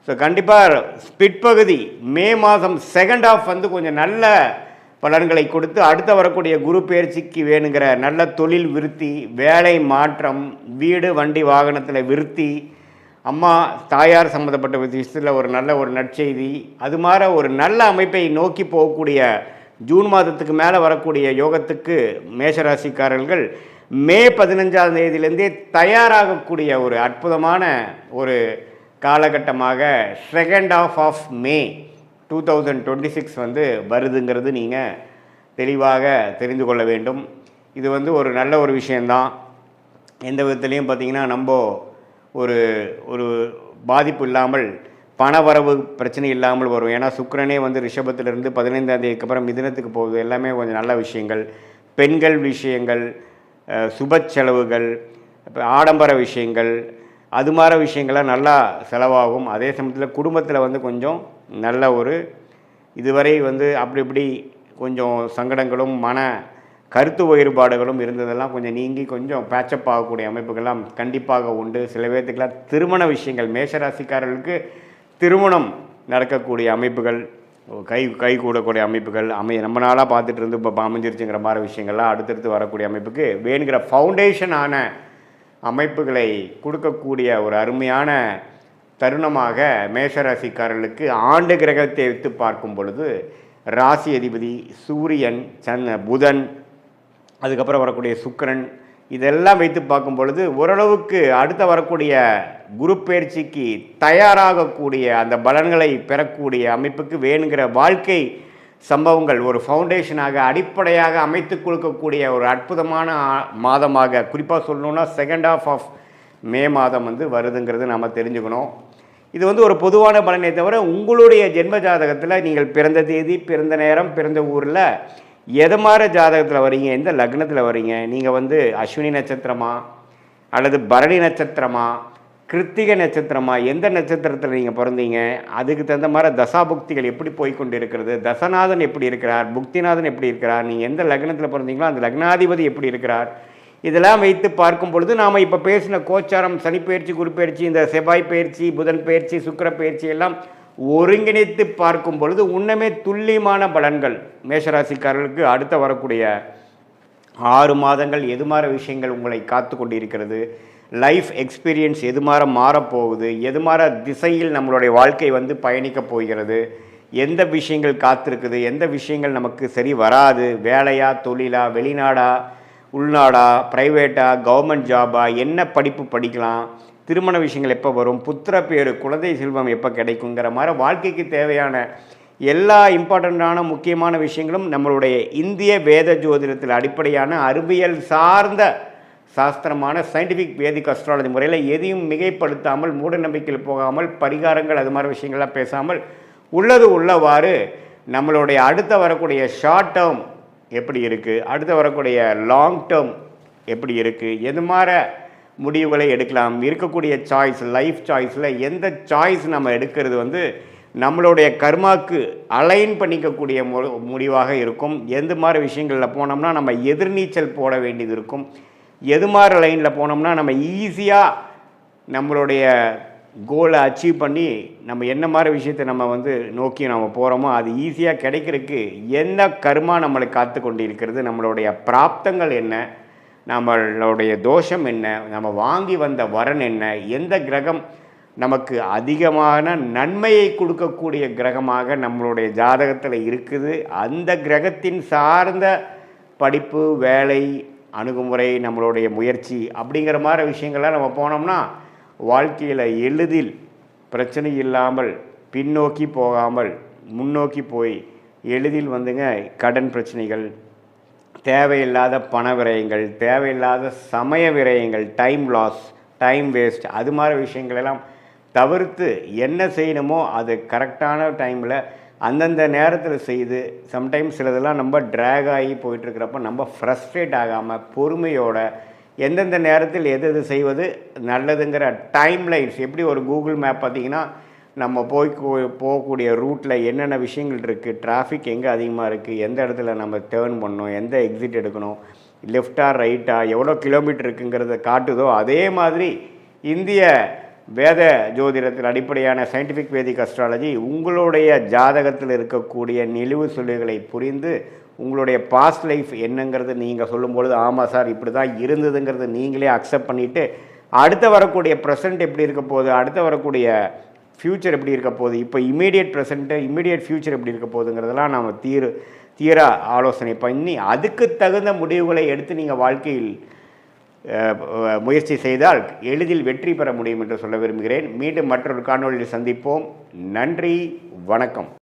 ஸோ கண்டிப்பாக பிற்பகுதி மே மாதம் 2nd half கொஞ்சம் நல்ல பலன்களை கொடுத்து அடுத்த வரக்கூடிய குரு பயிற்சிக்கு வேணுங்கிற நல்ல தொழில் விருத்தி, வேலை மாற்றம், வீடு வண்டி வாகனத்தில் விருத்தி, அம்மா தாயார் சம்மந்தப்பட்ட விஷயத்தில் ஒரு நல்ல ஒரு நற்செய்தி, அது மாதிரி ஒரு நல்ல அமைப்பை நோக்கி போகக்கூடிய ஜூன் மாதத்துக்கு மேலே வரக்கூடிய யோகத்துக்கு மேஷராசிக்காரர்கள் மே 15ஆம் தேதியிலேருந்தே தயாராகக்கூடிய ஒரு அற்புதமான ஒரு காலகட்டமாக 2nd half of May 2026 வருதுங்கிறது நீங்கள் தெளிவாக தெரிந்து கொள்ள வேண்டும். இது ஒரு நல்ல ஒரு விஷயந்தான். எந்த விதத்துலேயும் பார்த்திங்கன்னா நம்ம ஒரு ஒரு பாதிப்பு இல்லாமல் பணவரவு பிரச்சனை இல்லாமல் வரும். ஏன்னா சுக்கிரனே வந்து ரிஷபத்திலிருந்து 15ஆம் தேதிக்கு அப்புறம் மிதுனத்துக்கு போகுது. எல்லாமே கொஞ்சம் நல்ல விஷயங்கள். பெண்கள் விஷயங்கள், சுப செலவுகள், ஆடம்பர விஷயங்கள், அது மாதிரி விஷயங்கள்லாம் நல்லா செலவாகும். அதே சமயத்தில் குடும்பத்தில் வந்து கொஞ்சம் நல்ல ஒரு இதுவரை வந்து அப்படி இப்படி கொஞ்சம் சங்கடங்களும் மன கருத்து வேறுபாடுகளும் இருந்ததெல்லாம் கொஞ்சம் நீங்கி கொஞ்சம் பேச்சப் ஆகக்கூடிய அமைப்புகள்லாம் கண்டிப்பாக உண்டு. சில பேர்த்துக்கெல்லாம் திருமண விஷயங்கள், மேஷராசிக்காரர்களுக்கு திருமணம் நடக்கக்கூடிய அமைப்புகள், கை கூடக்கூடிய அமைப்புகள் நம்ம நாளாக பார்த்துட்டு இருந்து இப்போ அமைஞ்சிருச்சுங்கிற மாதிரி விஷயங்கள்லாம் அடுத்தடுத்து வரக்கூடிய அமைப்புக்கு வேணுங்கிற ஃபவுண்டேஷனான அமைப்புகளை கொடுக்கக்கூடிய ஒரு அருமையான தருணமாக மேஷராசிக்காரர்களுக்கு ஆண்டு கிரகத்தை வைத்து பார்க்கும் பொழுது ராசி அதிபதி சூரியன், புதன், அதுக்கப்புறம் வரக்கூடிய சுக்கிரன், இதெல்லாம் வைத்து பார்க்கும் பொழுது ஓரளவுக்கு அடுத்த வரக்கூடிய குரு பயிற்சிக்கு தயாராகக்கூடிய அந்த பலன்களை பெறக்கூடிய அமைப்புக்கு வேணுங்கிற வாழ்க்கை சம்பவங்கள் ஒரு ஃபவுண்டேஷனாக அடிப்படையாக அமைத்து கொடுக்கக்கூடிய ஒரு அற்புதமான மாதமாக, குறிப்பாக சொல்லணுன்னா செகண்ட் ஆஃப் ஆஃப் மே மாதம் வந்து வருதுங்கிறது நம்ம தெரிஞ்சுக்கணும். இது வந்து ஒரு பொதுவான பலனை தவிர உங்களுடைய ஜென்ம ஜாதகத்தில் நீங்கள் பிறந்த தேதி, பிறந்த நேரம், பிறந்த ஊரில் எது மாதிரி ஜாதகத்தில் வரீங்க, எந்த லக்னத்தில் வரீங்க, நீங்கள் வந்து அஸ்வினி நட்சத்திரமா அல்லது பரணி நட்சத்திரமா, கிருத்திகை நட்சத்திரமா, எந்த நட்சத்திரத்தில் நீங்கள் பிறந்தீங்க, அதுக்கு தகுந்த மாதிரி தசாபுக்திகள் எப்படி போய்கொண்டு இருக்கிறது, தசநாதன் எப்படி இருக்கிறார், புக்திநாதன் எப்படி இருக்கிறார், நீங்கள் எந்த லக்னத்தில் பிறந்தீங்களோ அந்த லக்னாதிபதி எப்படி இருக்கிறார், இதெல்லாம் வைத்து பார்க்கும் பொழுது நாம் இப்போ பேசின கோச்சாரம், சனி பயிற்சி, குரு பயிற்சி, இந்த செவ்வாய் பயிற்சி, புதன் பயிற்சி, சுக்கிர பயிற்சி எல்லாம் ஒருங்கிணைத்து பார்க்கும் பொழுது உன்னமே துல்லியமான பலன்கள் மேஷராசிக்காரர்களுக்கு அடுத்த வரக்கூடிய 6 மாதங்கள் எது மாதிரி விஷயங்கள் உங்களை காத்து கொண்டு இருக்கிறது, லைஃப் எக்ஸ்பீரியன்ஸ் எது மாதிரி மாறப்போகுது, எது மாதிரி திசையில் நம்மளுடைய வாழ்க்கை வந்து பயணிக்கப் போகிறது, எந்த விஷயங்கள் காத்திருக்குது, எந்த விஷயங்கள் நமக்கு சரி வராது, வேலையா, தொழிலா, வெளிநாடா, உள்நாடா, ப்ரைவேட்டா, கவர்மெண்ட் ஜாபா, என்ன படிப்பு படிக்கலாம், திருமண விஷயங்கள் எப்போ வரும், புத்திர பேரு, குழந்தை செல்வம் எப்போ கிடைக்குங்கிற மாதிரி வாழ்க்கைக்கு தேவையான எல்லா இம்பார்ட்டண்ட்டான முக்கியமான விஷயங்களும் நம்மளுடைய இந்திய வேத ஜோதிடத்தில் அடிப்படையான அறிவியல் சார்ந்த சாஸ்திரமான சயின்டிஃபிக் வேதிக் அஸ்ட்ராலஜி முறையில் எதையும் மிகைப்படுத்தாமல், மூட நம்பிக்கையில் போகாமல், பரிகாரங்கள் அது மாதிரி விஷயங்கள்லாம் பேசாமல் உள்ளது உள்ளவாறு நம்மளுடைய அடுத்த வரக்கூடிய ஷார்ட் டேர்ம் எப்படி இருக்குது, அடுத்து வரக்கூடிய லாங் டேர்ம் எப்படி இருக்குது, எது மாதிரி முடிவுகளை எடுக்கலாம், இருக்கக்கூடிய சாய்ஸ், லைஃப் சாய்ஸில் எந்த சாய்ஸ் நம்ம எடுக்கிறது வந்து நம்மளுடைய கர்மாக்கு அலைன் பண்ணிக்கக்கூடிய முடிவாக இருக்கும். எந்த மாதிரி விஷயங்களில் போனோம்னா நம்ம எதிர்நீச்சல் போட வேண்டியது இருக்கும், எது மாதிரி லைனில் போனோம்னா நம்ம ஈஸியாக நம்மளுடைய கோலை அச்சீவ் பண்ணி நம்ம என்ன மாதிரி விஷயத்தை நம்ம வந்து நோக்கி நம்ம போகிறோமோ அது ஈஸியாக கிடைக்கிறதுக்கு என்ன கர்மா நம்மளை காத்து கொண்டு இருக்கிறது, நம்மளுடைய பிராப்தங்கள் என்ன, நம்மளுடைய தோஷம் என்ன, நம்ம வாங்கி வந்த வரன் என்ன, எந்த கிரகம் நமக்கு அதிகமான நன்மையை கொடுக்கக்கூடிய கிரகமாக நம்மளுடைய ஜாதகத்தில் இருக்குது, அந்த கிரகத்தின் சார்ந்த படிப்பு, வேலை, அணுகுமுறை, நம்மளுடைய முயற்சி அப்படிங்கிற மாதிரி விஷயங்கள்லாம் நம்ம போனோம்னா வாழ்க்கையில் எளிதில் பிரச்சனை இல்லாமல் பின்னோக்கி போகாமல் முன்னோக்கி போய் எளிதில் வந்துங்க கடன் பிரச்சனைகள், தேவையில்லாத பண விரயங்கள், தேவையில்லாத சமய விரயங்கள், டைம் லாஸ், டைம் வேஸ்ட், அது மாதிரி விஷயங்களெல்லாம் தவிர்த்து என்ன செய்யணுமோ அது கரெக்டான டைமில் அந்தந்த நேரத்தில் செய்து, சம்டைம்ஸ் சிலதெல்லாம் நம்ம ட்ராக் ஆகி போயிட்டுருக்கிறப்ப நம்ம ஃப்ரஸ்ட்ரேட் ஆகாமல் பொறுமையோட எந்தெந்த நேரத்தில் எது எது செய்வது நல்லதுங்கிற டைம்லைன்ஸ், எப்படி ஒரு கூகுள் மேப் பார்த்திங்கன்னா நம்ம போகக்கூடிய ரூட்டில் என்னென்ன விஷயங்கள் இருக்குது, டிராஃபிக் எங்கே அதிகமாக இருக்குது, எந்த இடத்துல நம்ம டேர்ன் பண்ணணும், எந்த எக்ஸிட் எடுக்கணும், லெஃப்டா ரைட்டா, எவ்வளோ கிலோமீட்டர் இருக்குங்கிறத காட்டுதோ அதே மாதிரி இந்திய வேத ஜோதிடத்தில் அடிப்படையான சயின்டிஃபிக் வேதிக் அஸ்ட்ராலஜி உங்களுடைய ஜாதகத்தில் இருக்கக்கூடிய நிலுவு சொல்லுகளை புரிந்து உங்களுடைய பாஸ்ட் லைஃப் என்னங்கிறது நீங்கள் சொல்லும்பொழுது ஆமாம் சார் இப்படி தான் இருந்ததுங்கிறது நீங்களே அக்செப்ட் பண்ணிவிட்டு அடுத்த வரக்கூடிய ப்ரெசென்ட் எப்படி இருக்க போகுது, அடுத்த வரக்கூடிய ஃப்யூச்சர் எப்படி இருக்க போகுது, இப்போ இமீடியட் ப்ரெசென்ட்டு இமீடியட் ஃப்யூச்சர் எப்படி இருக்க போகுதுங்கிறதெல்லாம் நம்ம தீர ஆலோசனை பண்ணி அதுக்கு தகுந்த முடிவுகளை எடுத்து நீங்கள் வாழ்க்கையில் முயற்சி செய்தால் எளிதில் வெற்றி பெற முடியும் என்று சொல்ல விரும்புகிறேன். மீண்டும் மற்றொரு காணொளியில் சந்திப்போம். நன்றி, வணக்கம்.